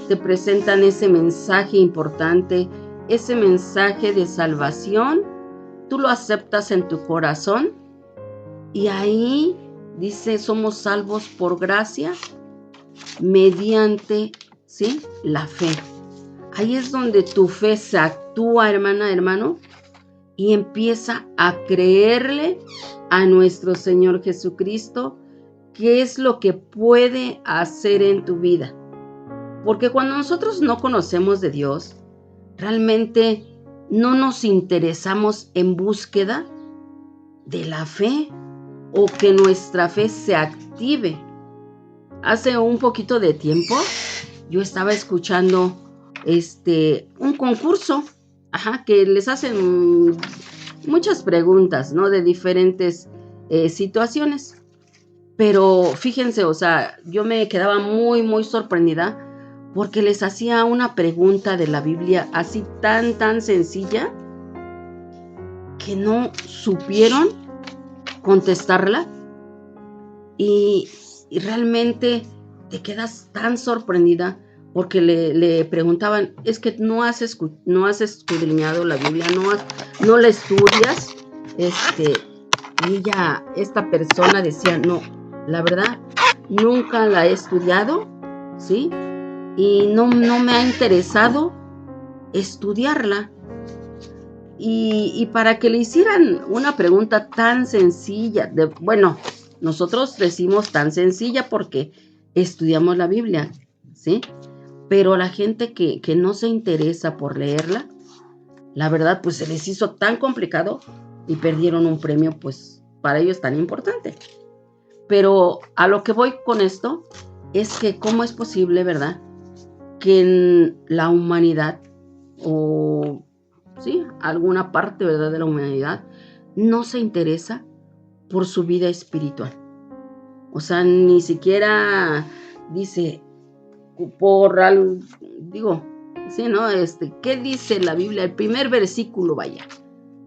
Te presentan ese mensaje importante, ese mensaje de salvación, tú lo aceptas en tu corazón, y ahí dice, somos salvos por gracia, mediante, ¿sí?, la fe. Ahí es donde tu fe se actúa, hermana, hermano, y empieza a creerle a nuestro Señor Jesucristo qué es lo que puede hacer en tu vida. Porque cuando nosotros no conocemos de Dios, realmente no nos interesamos en búsqueda de la fe o que nuestra fe se active. Hace un poquito de tiempo yo estaba escuchando un concurso, que les hacen muchas preguntas, ¿no?, de diferentes situaciones. Pero fíjense, o sea, yo me quedaba muy, muy sorprendida porque les hacía una pregunta de la Biblia así tan sencilla que no supieron contestarla y realmente te quedas tan sorprendida porque le preguntaban, es que no has escudriñado la Biblia, no la estudias. Esta persona decía, no, la verdad, nunca la he estudiado, ¿sí? Y no me ha interesado estudiarla. Y para que le hicieran una pregunta tan sencilla, nosotros decimos tan sencilla porque estudiamos la Biblia, ¿sí? Pero la gente que no se interesa por leerla, la verdad, pues se les hizo tan complicado y perdieron un premio, pues, para ellos tan importante. Pero a lo que voy con esto es que cómo es posible, ¿verdad?, que en la humanidad o, sí, alguna parte, ¿verdad?, de la humanidad no se interesa por su vida espiritual. O sea, ni siquiera dice sí, ¿no? ¿Qué dice la Biblia? El primer versículo, vaya.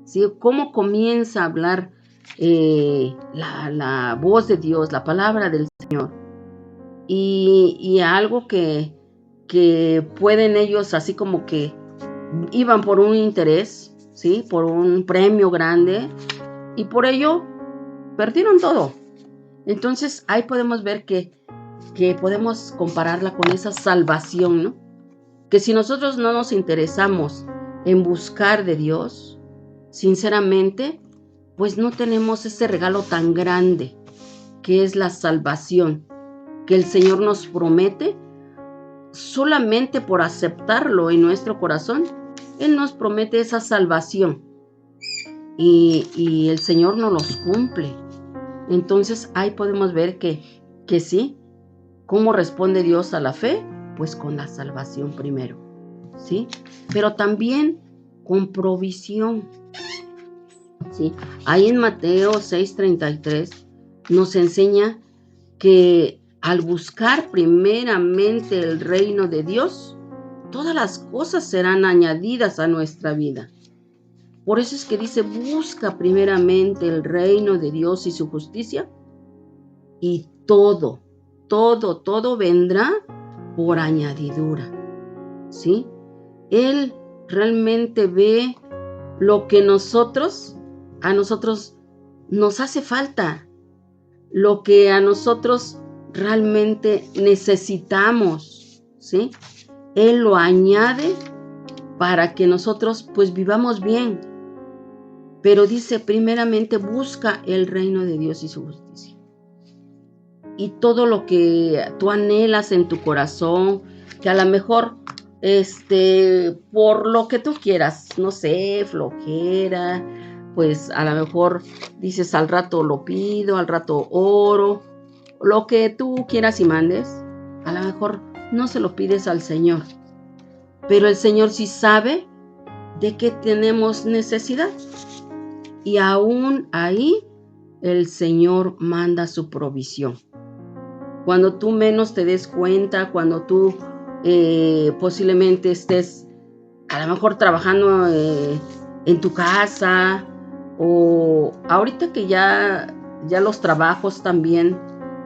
¿Sí? ¿Cómo comienza a hablar la voz de Dios, la palabra del Señor? Y algo que pueden ellos, así como que iban por un interés, ¿sí?, por un premio grande, y por ello perdieron todo. Entonces ahí podemos ver que podemos compararla con esa salvación, ¿no? Que si nosotros no nos interesamos en buscar de Dios, sinceramente, pues no tenemos ese regalo tan grande que es la salvación, que el Señor nos promete solamente por aceptarlo en nuestro corazón. Él nos promete esa salvación y el Señor nos los cumple. Entonces ahí podemos ver que sí. ¿Cómo responde Dios a la fe? Pues con la salvación primero, ¿sí? Pero también con provisión, ¿sí? Ahí en Mateo 6:33 nos enseña que al buscar primeramente el reino de Dios, todas las cosas serán añadidas a nuestra vida. Por eso es que dice, busca primeramente el reino de Dios y su justicia, y todo vendrá por añadidura, ¿sí? Él realmente ve lo que a nosotros nos hace falta, lo que a nosotros realmente necesitamos, ¿sí? Él lo añade para que nosotros pues vivamos bien. Pero dice, primeramente busca el reino de Dios y su justicia. Y todo lo que tú anhelas en tu corazón, que a lo mejor, por lo que tú quieras, no sé, flojera, pues a lo mejor dices, al rato lo pido, al rato oro, lo que tú quieras y mandes, a lo mejor no se lo pides al Señor, pero el Señor sí sabe de qué tenemos necesidad, y aún ahí el Señor manda su provisión. cuando tú menos te des cuenta, cuando tú posiblemente estés a lo mejor trabajando en tu casa, o ahorita que ya los trabajos también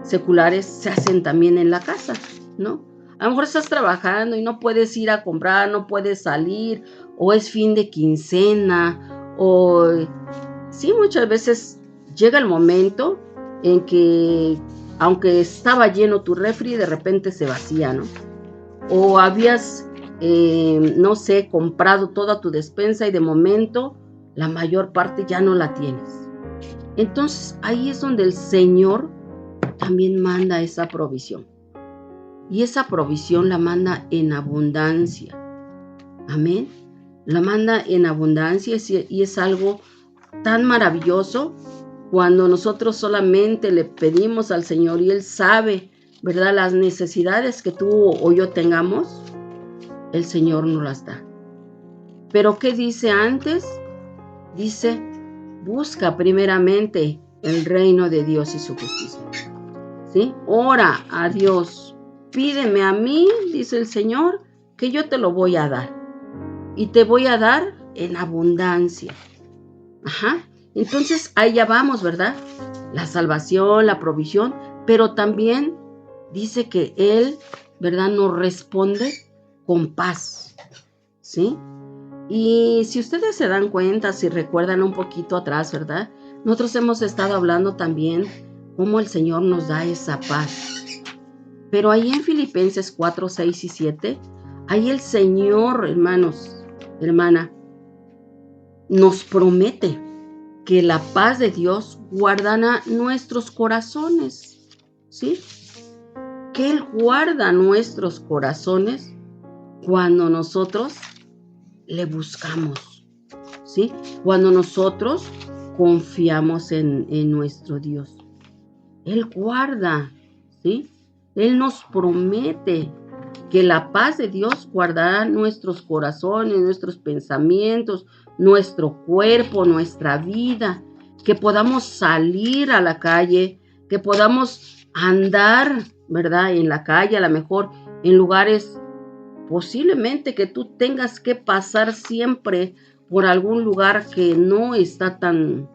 seculares se hacen también en la casa, ¿no? A lo mejor estás trabajando y no puedes ir a comprar, no puedes salir, o es fin de quincena, o sí, muchas veces llega el momento en que, aunque estaba lleno tu refri, de repente se vacía, ¿no? O habías, no sé, comprado toda tu despensa y de momento la mayor parte ya no la tienes. Entonces ahí es donde el Señor también manda esa provisión. Y esa provisión la manda en abundancia. Amén. La manda en abundancia y es algo tan maravilloso cuando nosotros solamente le pedimos al Señor y Él sabe, ¿verdad?, las necesidades que tú o yo tengamos, el Señor nos las da. Pero ¿qué dice antes? Dice, busca primeramente el reino de Dios y su justicia. ¿Sí? Ora a Dios, pídeme a mí, dice el Señor, que yo te lo voy a dar. Y te voy a dar en abundancia. Ajá. Entonces ahí ya vamos, ¿verdad? La salvación, la provisión, pero también dice que Él, ¿verdad?, nos responde con paz. ¿Sí? Y si ustedes se dan cuenta, si recuerdan un poquito atrás, ¿verdad?, nosotros hemos estado hablando también cómo el Señor nos da esa paz. Pero ahí en Filipenses 4, 6 y 7, ahí el Señor, hermanos, hermana, nos promete que la paz de Dios guardará nuestros corazones, ¿sí? Que Él guarda nuestros corazones cuando nosotros le buscamos, ¿sí? Cuando nosotros confiamos en nuestro Dios. Él guarda, ¿sí? Él nos promete que la paz de Dios guardará nuestros corazones, nuestros pensamientos, nuestro cuerpo, nuestra vida, que podamos salir a la calle, que podamos andar, ¿verdad?, en la calle, a lo mejor en lugares posiblemente que tú tengas que pasar siempre por algún lugar que no está tan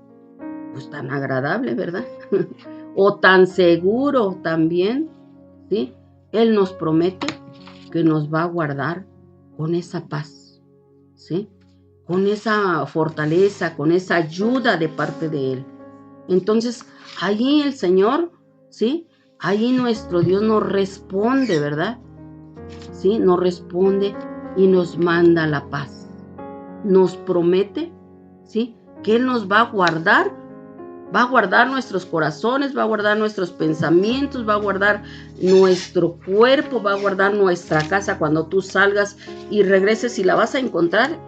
agradable, ¿verdad? O tan seguro también, ¿sí? Él nos promete que nos va a guardar con esa paz, ¿sí? Con esa fortaleza, con esa ayuda de parte de Él. Entonces, allí el Señor, ¿sí? Allí nuestro Dios nos responde, ¿verdad? ¿Sí? Nos responde y nos manda la paz. Nos promete, ¿sí?, que Él nos va a guardar nuestros corazones, va a guardar nuestros pensamientos, va a guardar nuestro cuerpo, va a guardar nuestra casa cuando tú salgas y regreses y la vas a encontrar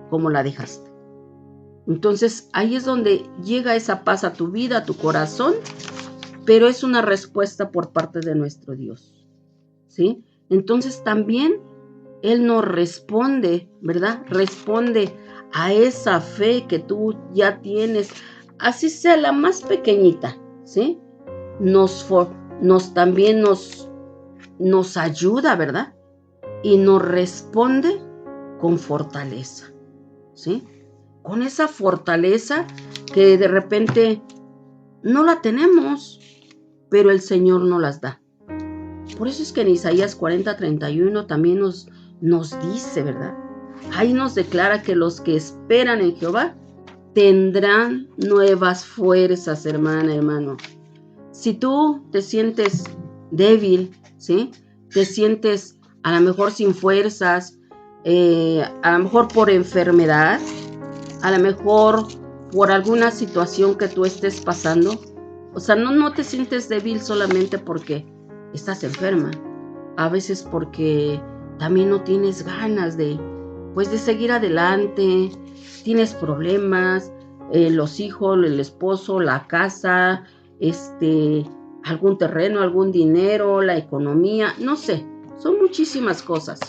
como la dejaste. Entonces ahí es donde llega esa paz a tu vida, a tu corazón, pero es una respuesta por parte de nuestro Dios, ¿sí? Entonces también Él nos responde, ¿verdad? Responde a esa fe que tú ya tienes, así sea la más pequeñita, ¿sí? También nos ayuda, ¿verdad? Y nos responde con fortaleza, ¿sí? Con esa fortaleza que de repente no la tenemos, pero el Señor nos las da. Por eso es que en Isaías 40, 31 también nos dice, ¿verdad? Ahí nos declara que los que esperan en Jehová tendrán nuevas fuerzas, hermana, hermano. Si tú te sientes débil, ¿sí? Te sientes a lo mejor sin fuerzas, a lo mejor por enfermedad, a lo mejor por alguna situación que tú estés pasando. O sea, no te sientes débil solamente porque estás enferma. A veces porque también no tienes ganas de seguir adelante, tienes problemas, los hijos, el esposo, la casa, algún terreno, algún dinero, la economía, no sé, son muchísimas cosas,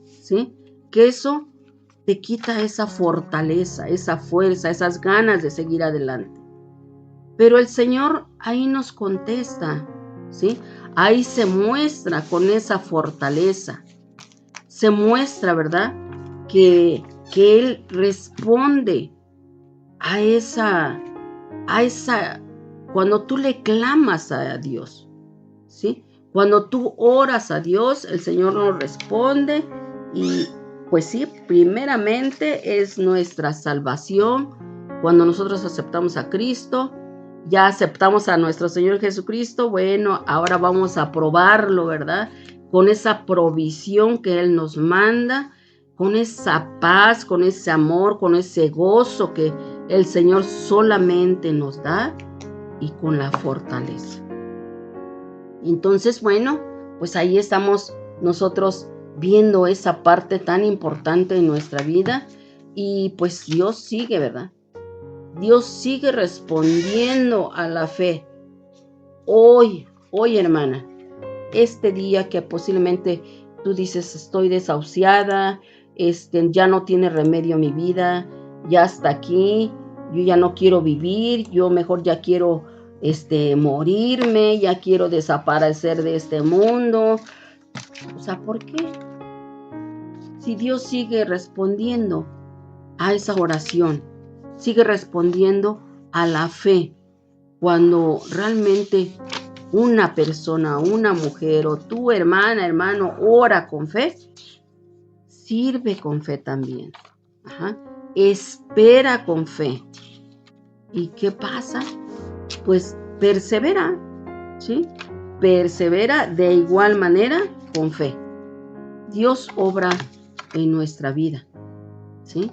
¿sí? Que eso te quita esa fortaleza, esa fuerza, esas ganas de seguir adelante. Pero el Señor ahí nos contesta, ¿sí? Ahí se muestra con esa fortaleza, se muestra, ¿verdad? Que Él responde a esa, cuando tú le clamas a Dios, ¿sí? Cuando tú oras a Dios, el Señor nos responde y pues sí, primeramente es nuestra salvación. Cuando nosotros aceptamos a Cristo, ya aceptamos a nuestro Señor Jesucristo, bueno, ahora vamos a probarlo, ¿verdad? Con esa provisión que Él nos manda, con esa paz, con ese amor, con ese gozo que el Señor solamente nos da y con la fortaleza. Entonces, bueno, pues ahí estamos nosotros viendo esa parte tan importante en nuestra vida y pues Dios sigue, ¿verdad? Dios sigue respondiendo a la fe. Hoy, hermana, este día que posiblemente tú dices, estoy desahuciada, ya no tiene remedio mi vida, ya hasta aquí, yo ya no quiero vivir, yo mejor ya quiero morirme, ya quiero desaparecer de este mundo. O sea, ¿por qué? Si Dios sigue respondiendo a esa oración, sigue respondiendo a la fe, cuando realmente una persona, una mujer o tu hermana, hermano, ora con fe, sirve con fe también. Ajá. Espera con fe. ¿Y qué pasa? Pues persevera, ¿sí? Persevera de igual manera con fe. Dios obra en nuestra vida, ¿sí?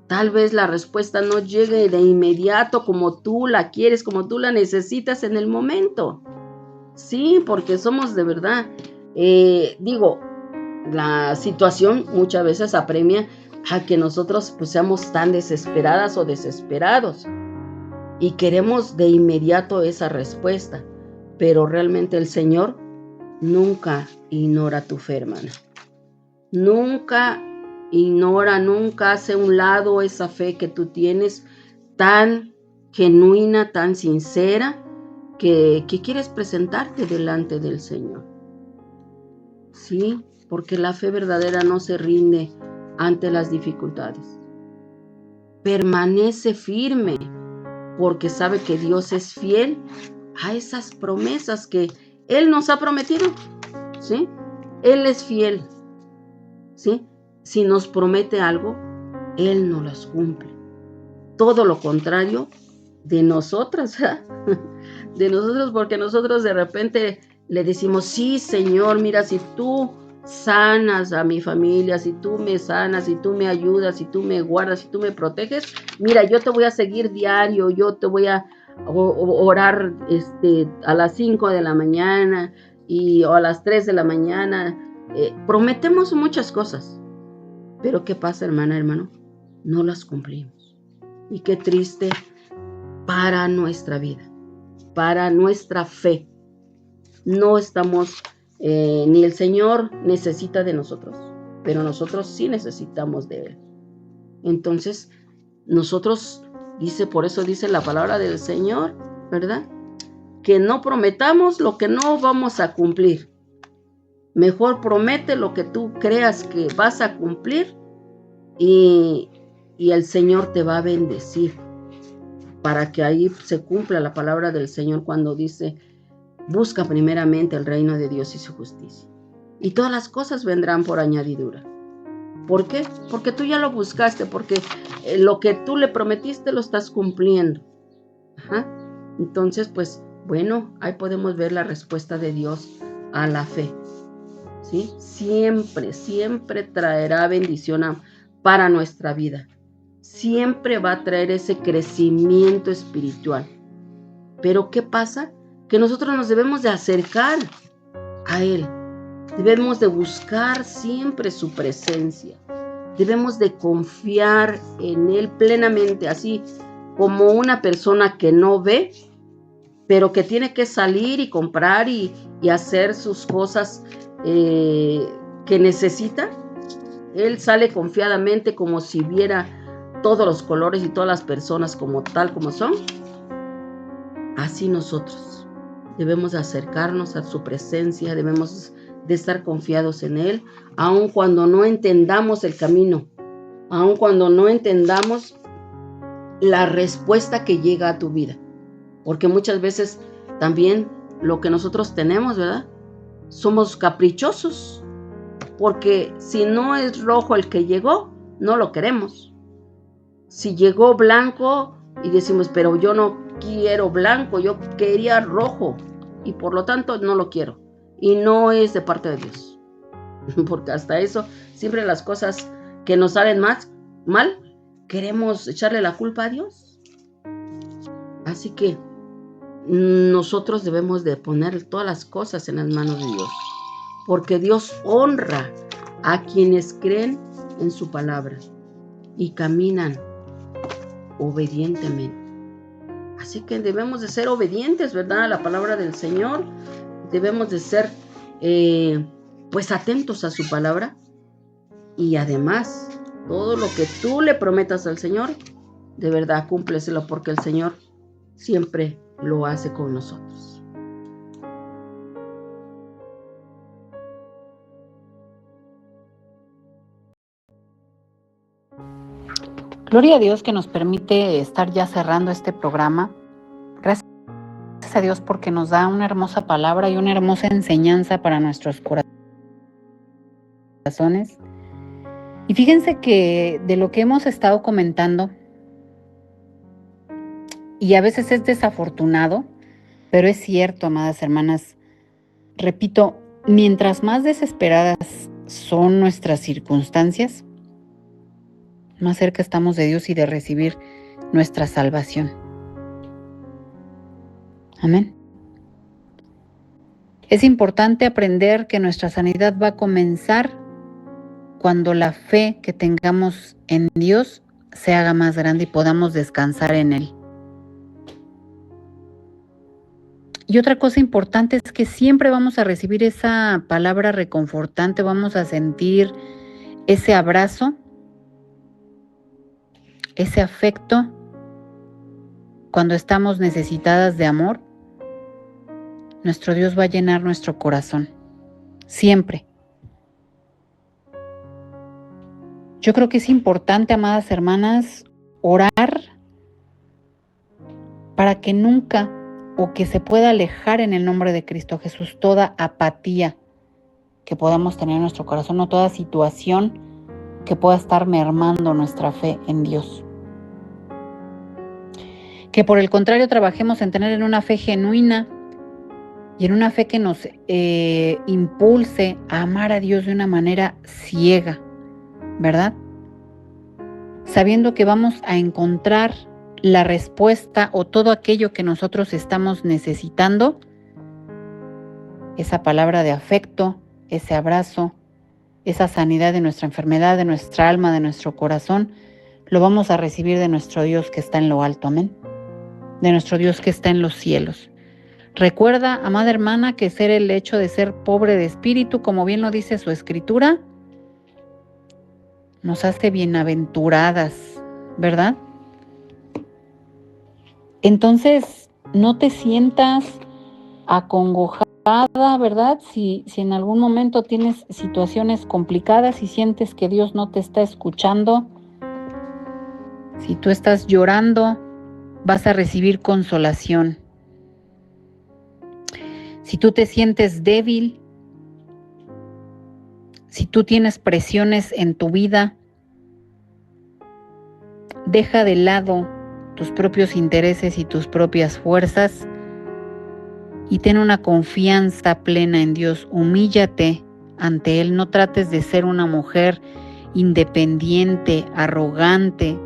Tal vez la respuesta no llegue de inmediato como tú la quieres, como tú la necesitas en el momento. Sí, porque somos de verdad, la situación muchas veces apremia a que nosotros pues seamos tan desesperadas o desesperados y queremos de inmediato esa respuesta, pero realmente el Señor nunca ignora tu fe, hermana. Nunca ignora, nunca hace a un lado esa fe que tú tienes tan genuina, tan sincera, que quieres presentarte delante del Señor. Sí, porque la fe verdadera no se rinde ante las dificultades. Permanece firme, porque sabe que Dios es fiel a esas promesas que Él nos ha prometido. ¿Sí? Él es fiel. ¿Sí? Si nos promete algo, Él no las cumple. Todo lo contrario de nosotras, de nosotros, porque nosotros de repente le decimos, sí, Señor, mira, si tú sanas a mi familia, si tú me sanas, si tú me ayudas, si tú me guardas, si tú me proteges, mira, yo te voy a seguir diario, yo te voy a orar a las 5 de la mañana o a las 3 de la mañana. Prometemos muchas cosas, pero ¿qué pasa, hermana, hermano? No las cumplimos. Y qué triste para nuestra vida, para nuestra fe. No estamos, ni el Señor necesita de nosotros, pero nosotros sí necesitamos de Él. Entonces, nosotros, por eso dice la palabra del Señor, ¿verdad? Que no prometamos lo que no vamos a cumplir. Mejor promete lo que tú creas que vas a cumplir y el Señor te va a bendecir, para que ahí se cumpla la palabra del Señor cuando dice, busca primeramente el reino de Dios y su justicia, y todas las cosas vendrán por añadidura. ¿Por qué? Porque tú ya lo buscaste, porque lo que tú le prometiste lo estás cumpliendo. Ajá. Entonces, pues, bueno, ahí podemos ver la respuesta de Dios a la fe. ¿Sí? Siempre, siempre traerá bendición para nuestra vida. Siempre va a traer ese crecimiento espiritual. Pero ¿qué pasa? Que nosotros nos debemos de acercar a Él. Debemos de buscar siempre su presencia. Debemos de confiar en Él plenamente, así como una persona que no ve, pero que tiene que salir y comprar y hacer sus cosas que necesita. Él sale confiadamente como si viera todos los colores y todas las personas como tal como son. Así nosotros debemos acercarnos a su presencia, debemos de estar confiados en Él, aun cuando no entendamos el camino, aun cuando no entendamos la respuesta que llega a tu vida. Porque muchas veces también lo que nosotros tenemos, ¿verdad? Somos caprichosos, porque si no es rojo el que llegó, no lo queremos. Si llegó blanco y decimos, pero yo no quiero blanco, yo quería rojo y por lo tanto no lo quiero. Y no es de parte de Dios. Porque hasta eso, siempre las cosas que nos salen mal, queremos echarle la culpa a Dios. Así que nosotros debemos de poner todas las cosas en las manos de Dios, porque Dios honra a quienes creen en su palabra y caminan obedientemente. Así que debemos de ser obedientes, ¿verdad?, a la palabra del Señor. Debemos de ser pues atentos a su palabra, y además todo lo que tú le prometas al Señor, de verdad cúmpleselo, porque el Señor siempre lo hace con nosotros. Gloria a Dios que nos permite estar ya cerrando este programa. Gracias a Dios porque nos da una hermosa palabra y una hermosa enseñanza para nuestros corazones. Y fíjense que de lo que hemos estado comentando, y a veces es desafortunado, pero es cierto, amadas hermanas, repito, mientras más desesperadas son nuestras circunstancias, más cerca estamos de Dios y de recibir nuestra salvación. Amén. Es importante aprender que nuestra sanidad va a comenzar cuando la fe que tengamos en Dios se haga más grande y podamos descansar en Él. Y otra cosa importante es que siempre vamos a recibir esa palabra reconfortante, vamos a sentir ese abrazo, ese afecto cuando estamos necesitadas de amor. Nuestro Dios va a llenar nuestro corazón, siempre. Yo creo que es importante, amadas hermanas, orar para que nunca o que se pueda alejar en el nombre de Cristo Jesús toda apatía que podamos tener en nuestro corazón o toda situación que pueda estar mermando nuestra fe en Dios. Que por el contrario trabajemos en tener una fe genuina y en una fe que nos impulse a amar a Dios de una manera ciega, ¿verdad? Sabiendo que vamos a encontrar la respuesta o todo aquello que nosotros estamos necesitando, esa palabra de afecto, ese abrazo, esa sanidad de nuestra enfermedad, de nuestra alma, de nuestro corazón, lo vamos a recibir de nuestro Dios que está en lo alto, amén, de nuestro Dios que está en los cielos. Recuerda, amada hermana, que ser el hecho de ser pobre de espíritu, como bien lo dice su escritura, nos hace bienaventuradas, ¿verdad? Entonces, no te sientas acongojada, ¿verdad? Si en algún momento tienes situaciones complicadas y sientes que Dios no te está escuchando, si tú estás llorando, vas a recibir consolación. Si tú te sientes débil, si tú tienes presiones en tu vida, deja de lado tus propios intereses y tus propias fuerzas y ten una confianza plena en Dios. Humíllate ante Él. No trates de ser una mujer independiente, arrogante.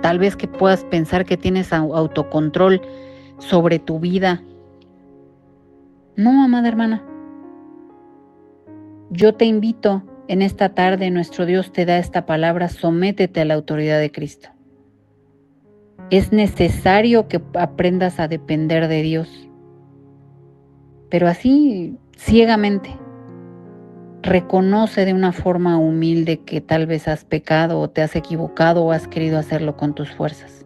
Tal vez que puedas pensar que tienes autocontrol sobre tu vida. No, amada hermana. Yo te invito en esta tarde, nuestro Dios te da esta palabra: sométete a la autoridad de Cristo. Es necesario que aprendas a depender de Dios, pero así ciegamente. Reconoce de una forma humilde que tal vez has pecado o te has equivocado o has querido hacerlo con tus fuerzas.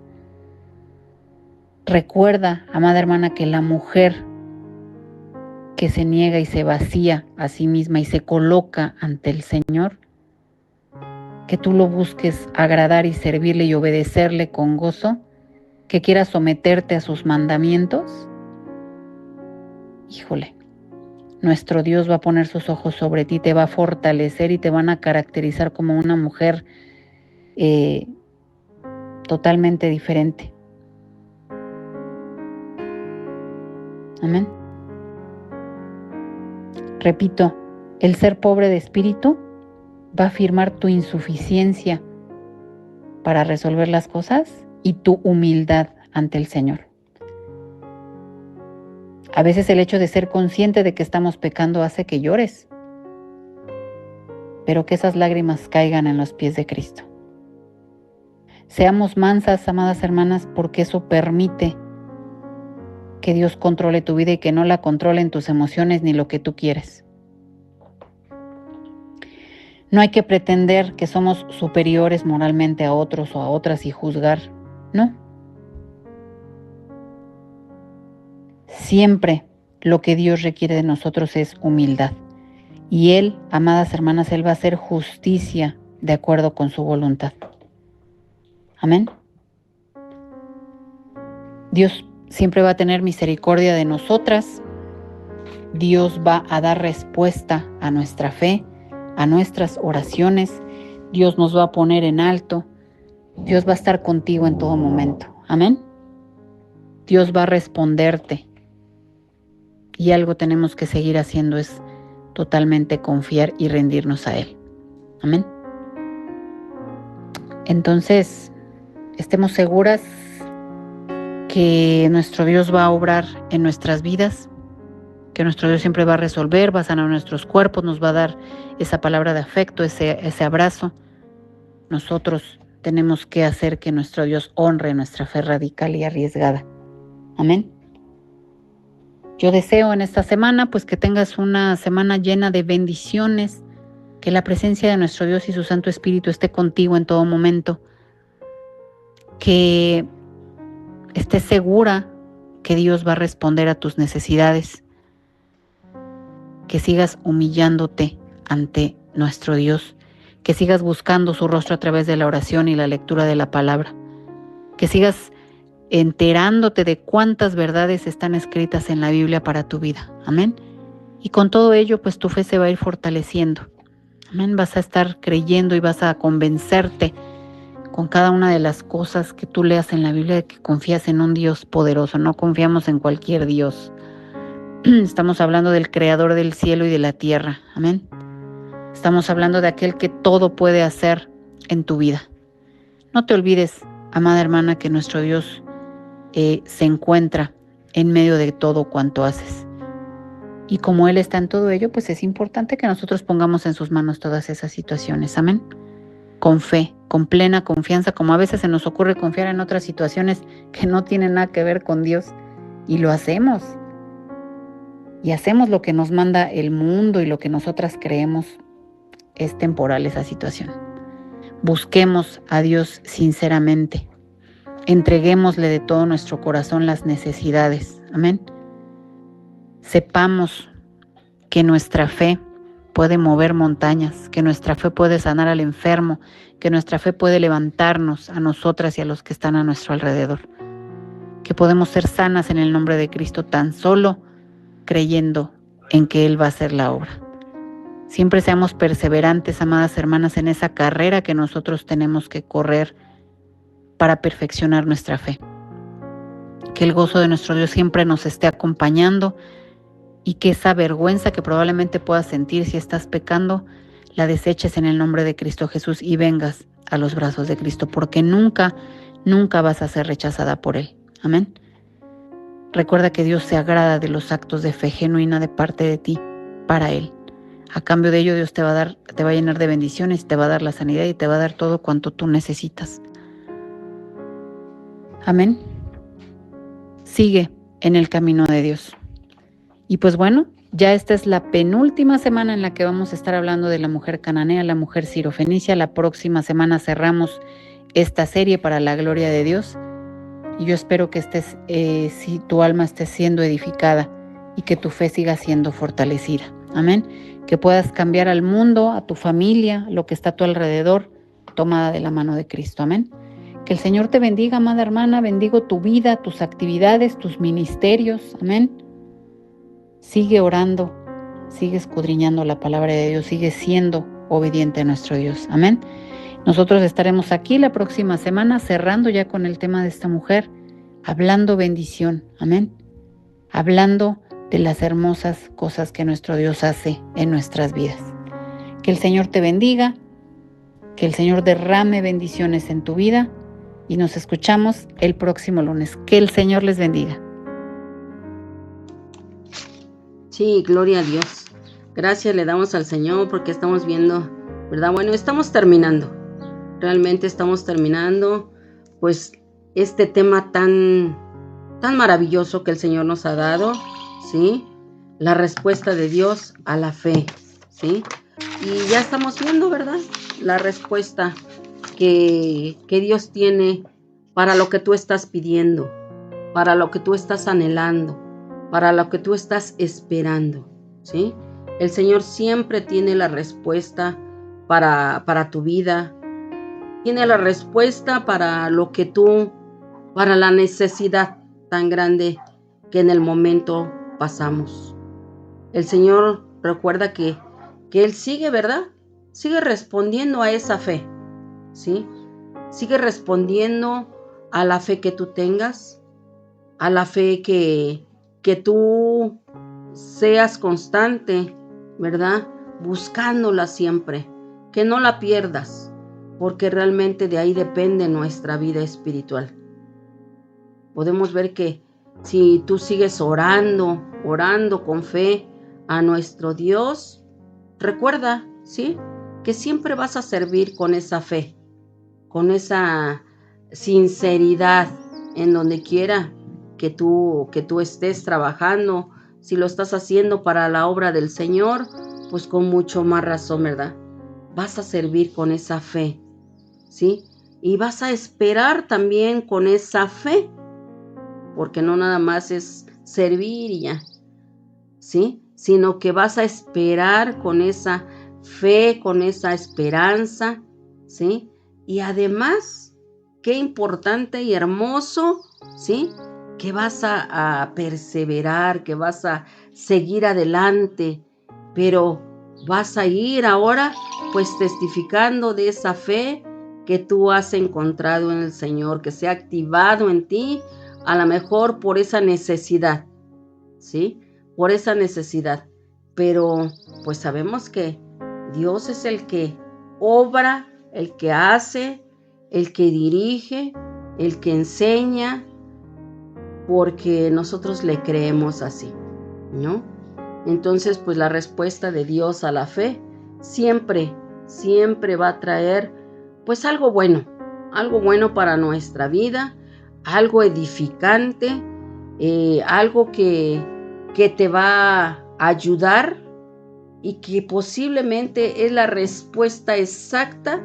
Recuerda, amada hermana, que la mujer que se niega y se vacía a sí misma y se coloca ante el Señor, que tú lo busques agradar y servirle y obedecerle con gozo, que quieras someterte a sus mandamientos, híjole, nuestro Dios va a poner sus ojos sobre ti, te va a fortalecer y te van a caracterizar como una mujer totalmente diferente. Amén. Repito, el ser pobre de espíritu va a afirmar tu insuficiencia para resolver las cosas y tu humildad ante el Señor. A veces el hecho de ser consciente de que estamos pecando hace que llores, pero que esas lágrimas caigan en los pies de Cristo. Seamos mansas, amadas hermanas, porque eso permite que Dios controle tu vida y que no la controlen tus emociones ni lo que tú quieres. No hay que pretender que somos superiores moralmente a otros o a otras y juzgar, no. Siempre lo que Dios requiere de nosotros es humildad. Y Él, amadas hermanas, Él va a hacer justicia de acuerdo con su voluntad. Amén. Dios siempre va a tener misericordia de nosotras. Dios va a dar respuesta a nuestra fe, a nuestras oraciones. Dios nos va a poner en alto. Dios va a estar contigo en todo momento. Amén. Dios va a responderte. Y algo tenemos que seguir haciendo es totalmente confiar y rendirnos a Él. Amén. Entonces, estemos seguras que nuestro Dios va a obrar en nuestras vidas, que nuestro Dios siempre va a resolver, va a sanar nuestros cuerpos, nos va a dar esa palabra de afecto, ese abrazo. Nosotros tenemos que hacer que nuestro Dios honre nuestra fe radical y arriesgada. Amén. Yo deseo en esta semana pues que tengas una semana llena de bendiciones, que la presencia de nuestro Dios y su Santo Espíritu esté contigo en todo momento, que estés segura que Dios va a responder a tus necesidades, que sigas humillándote ante nuestro Dios, que sigas buscando su rostro a través de la oración y la lectura de la palabra, que sigas enterándote de cuántas verdades están escritas en la Biblia para tu vida. Amén. Y con todo ello, pues tu fe se va a ir fortaleciendo. Amén. Vas a estar creyendo y vas a convencerte con cada una de las cosas que tú leas en la Biblia de que confías en un Dios poderoso. No confiamos en cualquier Dios. Estamos hablando del Creador del cielo y de la tierra. Amén. Estamos hablando de aquel que todo puede hacer en tu vida. No te olvides, amada hermana, que nuestro Dios se encuentra en medio de todo cuanto haces. Y como Él está en todo ello, pues es importante que nosotros pongamos en sus manos todas esas situaciones. Amén. Con fe, con plena confianza, como a veces se nos ocurre confiar en otras situaciones que no tienen nada que ver con Dios. Y lo hacemos. Y hacemos lo que nos manda el mundo y lo que nosotras creemos es temporal esa situación. Busquemos a Dios sinceramente. Entreguémosle de todo nuestro corazón las necesidades. Amén. Sepamos que nuestra fe puede mover montañas, que nuestra fe puede sanar al enfermo, que nuestra fe puede levantarnos a nosotras y a los que están a nuestro alrededor. Que podemos ser sanas en el nombre de Cristo tan solo creyendo en que Él va a hacer la obra. Siempre seamos perseverantes, amadas hermanas, en esa carrera que nosotros tenemos que correr para perfeccionar nuestra fe. Que el gozo de nuestro Dios siempre nos esté acompañando y que esa vergüenza que probablemente puedas sentir si estás pecando, la deseches en el nombre de Cristo Jesús y vengas a los brazos de Cristo, porque nunca vas a ser rechazada por Él. Amén. Recuerda que Dios se agrada de los actos de fe genuina de parte de ti para Él. A cambio de ello, Dios te va a llenar de bendiciones, te va a dar la sanidad y te va a dar todo cuanto tú necesitas. Amén. Sigue en el camino de Dios. Y pues bueno, ya esta es la penúltima semana en la que vamos a estar hablando de la mujer cananea, la mujer sirofenicia. La próxima semana cerramos esta serie para la gloria de Dios. Y yo espero que si tu alma esté siendo edificada y que tu fe siga siendo fortalecida. Amén. Que puedas cambiar al mundo, a tu familia, lo que está a tu alrededor, tomada de la mano de Cristo. Amén. Que el Señor te bendiga, amada hermana. Bendigo tu vida, tus actividades, tus ministerios. Amén. Sigue orando, sigue escudriñando la palabra de Dios, sigue siendo obediente a nuestro Dios. Amén. Nosotros estaremos aquí la próxima semana cerrando ya con el tema de esta mujer, hablando bendición. Amén. Hablando de las hermosas cosas que nuestro Dios hace en nuestras vidas. Que el Señor te bendiga, que el Señor derrame bendiciones en tu vida y nos escuchamos el próximo lunes. Que el Señor les bendiga. Sí, gloria a Dios. Gracias le damos al Señor porque estamos viendo, ¿verdad? Bueno, estamos terminando. Realmente estamos terminando, pues, este tema tan maravilloso que el Señor nos ha dado, ¿sí? La respuesta de Dios a la fe, ¿sí? Y ya estamos viendo, ¿verdad? La respuesta que Dios tiene para lo que tú estás pidiendo, para lo que tú estás anhelando, para lo que tú estás esperando, ¿sí? El Señor siempre tiene la respuesta para tu vida, tiene la respuesta para lo que tú, para la necesidad tan grande que en el momento pasamos. El Señor recuerda que Él sigue, ¿verdad? Sigue respondiendo a esa fe, ¿sí? Sigue respondiendo a la fe que tú tengas, a la fe que tú seas constante, ¿verdad? Buscándola siempre, que no la pierdas, porque realmente de ahí depende nuestra vida espiritual. Podemos ver que si tú sigues orando con fe a nuestro Dios, recuerda, ¿sí? Que siempre vas a servir con esa fe, con esa sinceridad en donde quiera que tú estés trabajando. Si lo estás haciendo para la obra del Señor, pues con mucho más razón, ¿verdad? Vas a servir con esa fe, ¿sí? Y vas a esperar también con esa fe, porque no nada más es servir y ya, ¿sí? Sino que vas a esperar con esa fe, con esa esperanza, ¿sí? Y además, qué importante y hermoso, ¿sí? Que vas a perseverar, que vas a seguir adelante, pero vas a ir ahora pues testificando de esa fe que tú has encontrado en el Señor, que se ha activado en ti, a lo mejor por esa necesidad, ¿sí? Por esa necesidad. Pero pues sabemos que Dios es el que obra, el que hace, el que dirige, el que enseña, porque nosotros le creemos así, ¿no? Entonces, pues la respuesta de Dios a la fe siempre va a traer pues algo bueno para nuestra vida, algo edificante, algo que te va a ayudar y que posiblemente es la respuesta exacta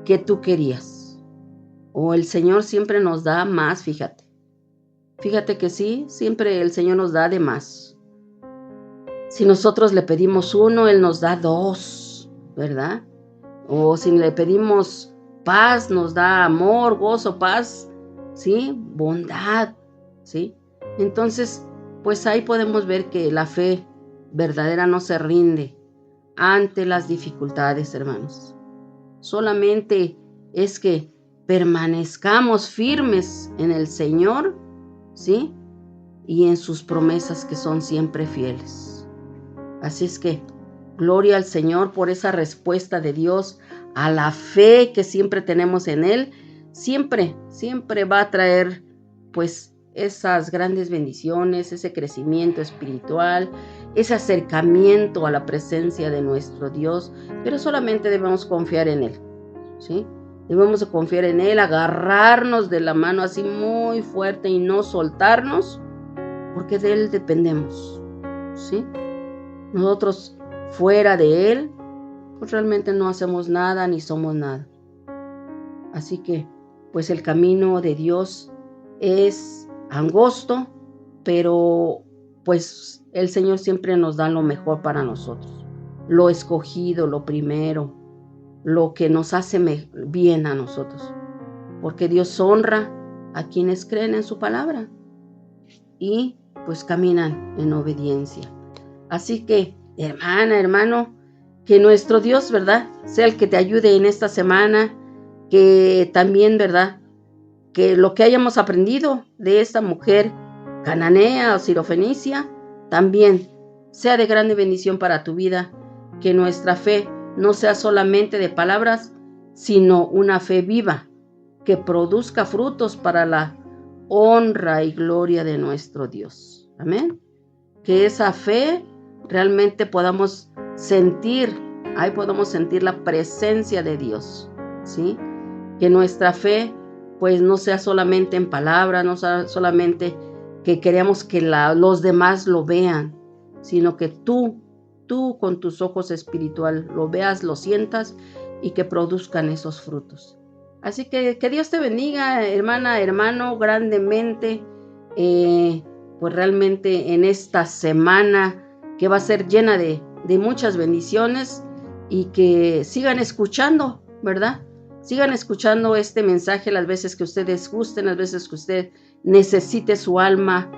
que tú querías. O el Señor siempre nos da más, fíjate. Fíjate que sí, siempre el Señor nos da de más. Si nosotros le pedimos uno, Él nos da dos, ¿verdad? O si le pedimos paz, nos da amor, gozo, paz, ¿sí? Bondad, ¿sí? Entonces, pues ahí podemos ver que la fe verdadera no se rinde ante las dificultades, hermanos. Solamente es que permanezcamos firmes en el Señor, ¿sí? Y en sus promesas que son siempre fieles. Así es que, gloria al Señor por esa respuesta de Dios a la fe que siempre tenemos en Él. Siempre va a traer, pues, esas grandes bendiciones, ese crecimiento espiritual, ese acercamiento a la presencia de nuestro Dios. Pero solamente debemos confiar en Él, ¿sí? Debemos de confiar en Él, agarrarnos de la mano así muy fuerte y no soltarnos, porque de Él dependemos, ¿sí? Nosotros fuera de Él, pues realmente no hacemos nada ni somos nada. Así que, pues el camino de Dios es angosto, pero pues el Señor siempre nos da lo mejor para nosotros, lo escogido, lo primero, lo que nos hace bien a nosotros, porque Dios honra a quienes creen en su palabra y pues caminan en obediencia. Así que, hermana, hermano, que nuestro Dios, ¿verdad?, sea el que te ayude en esta semana, que también, ¿verdad?, que lo que hayamos aprendido de esta mujer cananea o sirofenicia, también sea de grande bendición para tu vida, que nuestra fe no sea solamente de palabras, sino una fe viva, que produzca frutos para la honra y gloria de nuestro Dios. Amén. Que esa fe realmente podamos sentir la presencia de Dios, ¿sí? Que nuestra fe pues no sea solamente en palabras, no sea solamente que queremos que los demás lo vean, sino que tú con tus ojos espirituales lo veas, lo sientas y que produzcan esos frutos. Así que Dios te bendiga, hermana, hermano, grandemente, pues realmente en esta semana que va a ser llena de muchas bendiciones, y que sigan escuchando, ¿verdad? Sigan escuchando este mensaje las veces que ustedes gusten, las veces que usted necesite su alma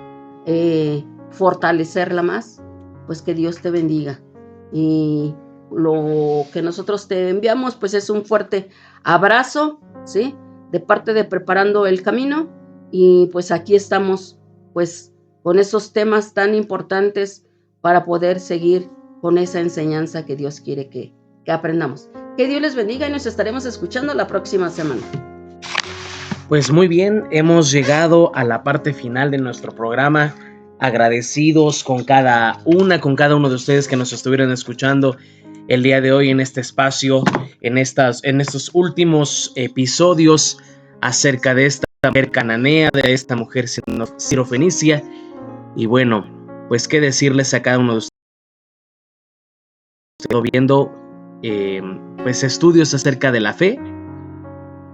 fortalecerla más, pues que Dios te bendiga. Y lo que nosotros te enviamos pues es un fuerte abrazo, ¿sí?, de parte de Preparando el Camino, y pues aquí estamos pues con esos temas tan importantes para poder seguir con esa enseñanza que Dios quiere que aprendamos. Que Dios les bendiga y nos estaremos escuchando la próxima semana. Pues muy bien, hemos llegado a la parte final de nuestro programa. Agradecidos con cada uno de ustedes que nos estuvieron escuchando el día de hoy en este espacio, en estos últimos episodios acerca de esta mujer cananea, de esta mujer sirofenicia. Y bueno, pues qué decirles a cada uno de ustedes. Estoy viendo pues estudios acerca de la fe,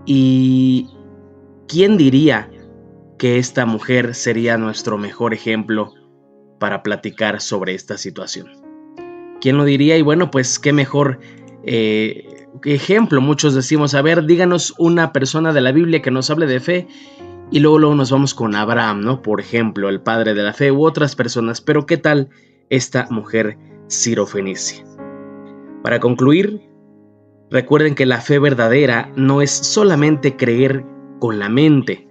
y ¿quién diría que esta mujer sería nuestro mejor ejemplo para platicar sobre esta situación? ¿Quién lo diría? Y bueno, pues qué mejor ejemplo. Muchos decimos, a ver, díganos una persona de la Biblia que nos hable de fe, y luego nos vamos con Abraham, ¿no? Por ejemplo, el padre de la fe, u otras personas. Pero ¿qué tal esta mujer sirofenicia? Para concluir, recuerden que la fe verdadera no es solamente creer con la mente.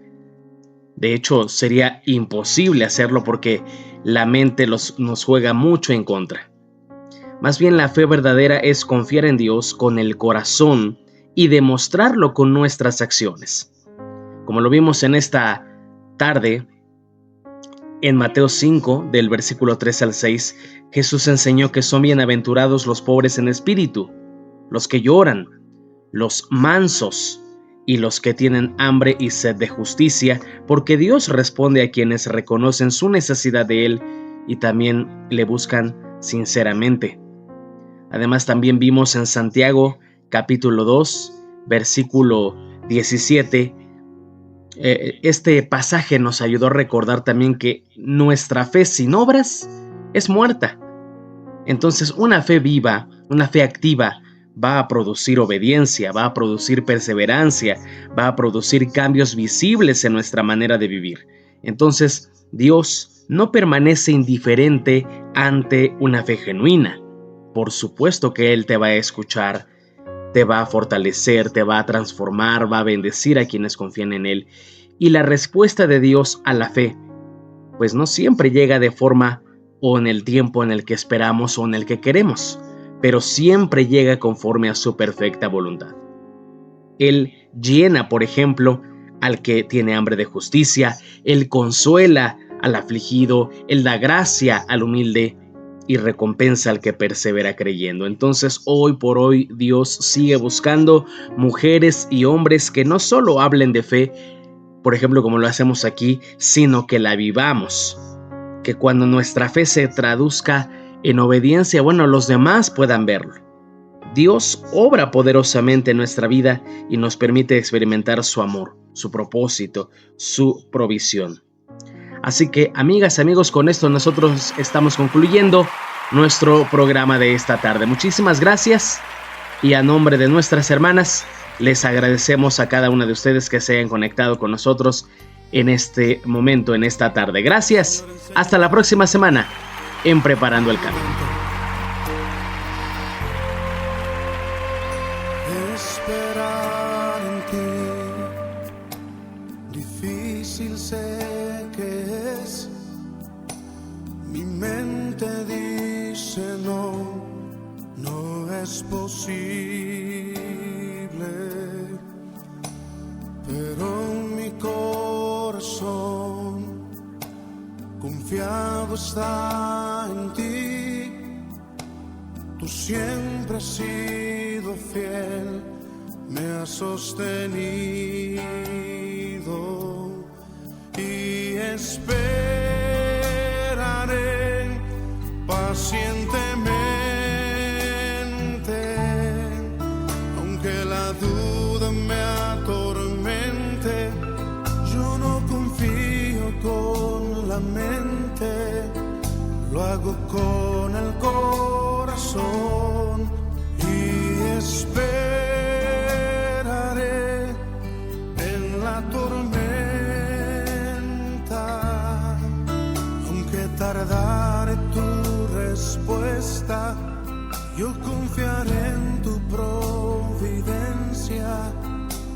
De hecho, sería imposible hacerlo porque la mente nos juega mucho en contra. Más bien, la fe verdadera es confiar en Dios con el corazón y demostrarlo con nuestras acciones. Como lo vimos en esta tarde, en Mateo 5, del versículo 3 al 6, Jesús enseñó que son bienaventurados los pobres en espíritu, los que lloran, los mansos y los que tienen hambre y sed de justicia, porque Dios responde a quienes reconocen su necesidad de Él y también le buscan sinceramente. Además, también vimos en Santiago, capítulo 2, versículo 17, este pasaje nos ayudó a recordar también que nuestra fe sin obras es muerta. Entonces, una fe viva, una fe activa, va a producir obediencia, va a producir perseverancia, va a producir cambios visibles en nuestra manera de vivir. Entonces, Dios no permanece indiferente ante una fe genuina. Por supuesto que Él te va a escuchar, te va a fortalecer, te va a transformar, va a bendecir a quienes confían en Él. Y la respuesta de Dios a la fe, pues no siempre llega de forma o en el tiempo en el que esperamos o en el que queremos, pero siempre llega conforme a su perfecta voluntad. Él llena, por ejemplo, al que tiene hambre de justicia, Él consuela al afligido, Él da gracia al humilde y recompensa al que persevera creyendo. Entonces, hoy por hoy, Dios sigue buscando mujeres y hombres que no solo hablen de fe, por ejemplo, como lo hacemos aquí, sino que la vivamos. Que cuando nuestra fe se traduzca en obediencia, bueno, los demás puedan verlo. Dios obra poderosamente en nuestra vida y nos permite experimentar su amor, su propósito, su provisión. Así que, amigas, amigos, con esto nosotros estamos concluyendo nuestro programa de esta tarde. Muchísimas gracias y a nombre de nuestras hermanas les agradecemos a cada una de ustedes que se hayan conectado con nosotros en este momento, en esta tarde. Gracias, hasta la próxima semana en Preparando el Camino. Esperar en ti, difícil sé que es. Mi mente dice no, no es posible. Pero mi corazón confiado está en ti. Tú siempre has sido fiel, me has sostenido y esperaré pacientemente, aunque la duda me atormente. Yo no confío con la mente, lo hago con el corazón y esperaré en la tormenta, aunque tardare tu respuesta. Yo confiaré en tu providencia,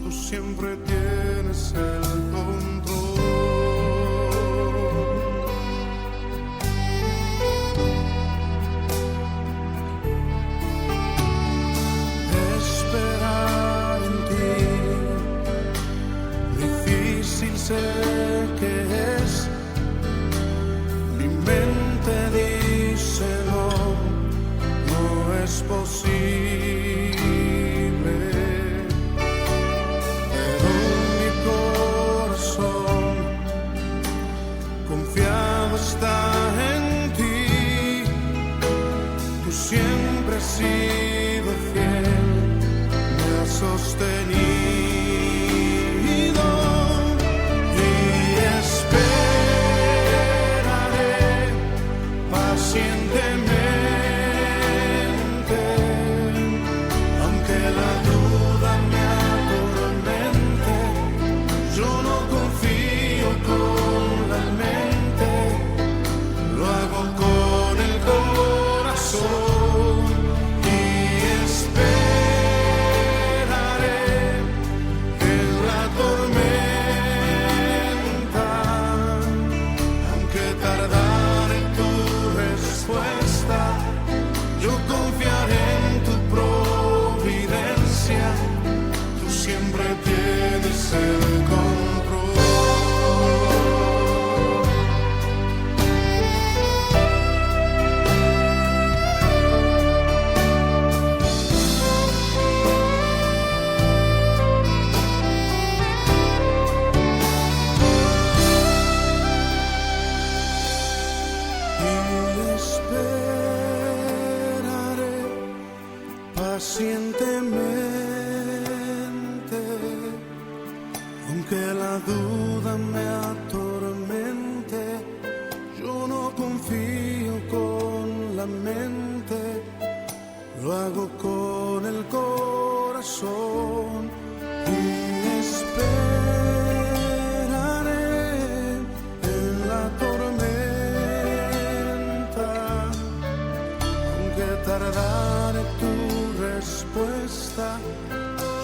tú siempre tienes el control. Esperar en ti, difícil sé que es. Mi mente dice no, no es posible. Pero mi corazón confiado está en ti. Tú siempre has sido fiel, me has sostenido y esperaré pacientemente, aunque la duda me atormente. Yo no confío con la mente, lo hago con el corazón y esperaré en la tormenta, aunque tardare tu respuesta. Yo confiaré en tu providencia, tú siempre tienes el control. Y esperaré pacientemente, aunque la duda me atormente. Yo no confío con la mente, lo hago con el corazón y esperaré en la tormenta, aunque tardare tu respuesta.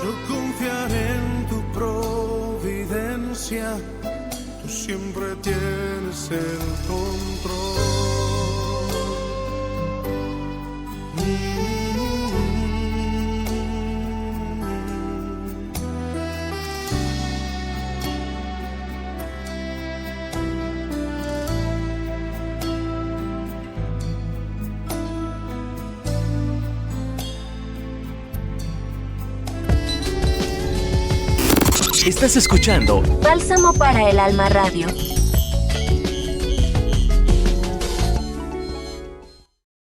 Yo confiaré en tu providencia, tú siempre tienes el control. Estás escuchando Bálsamo para el Alma Radio.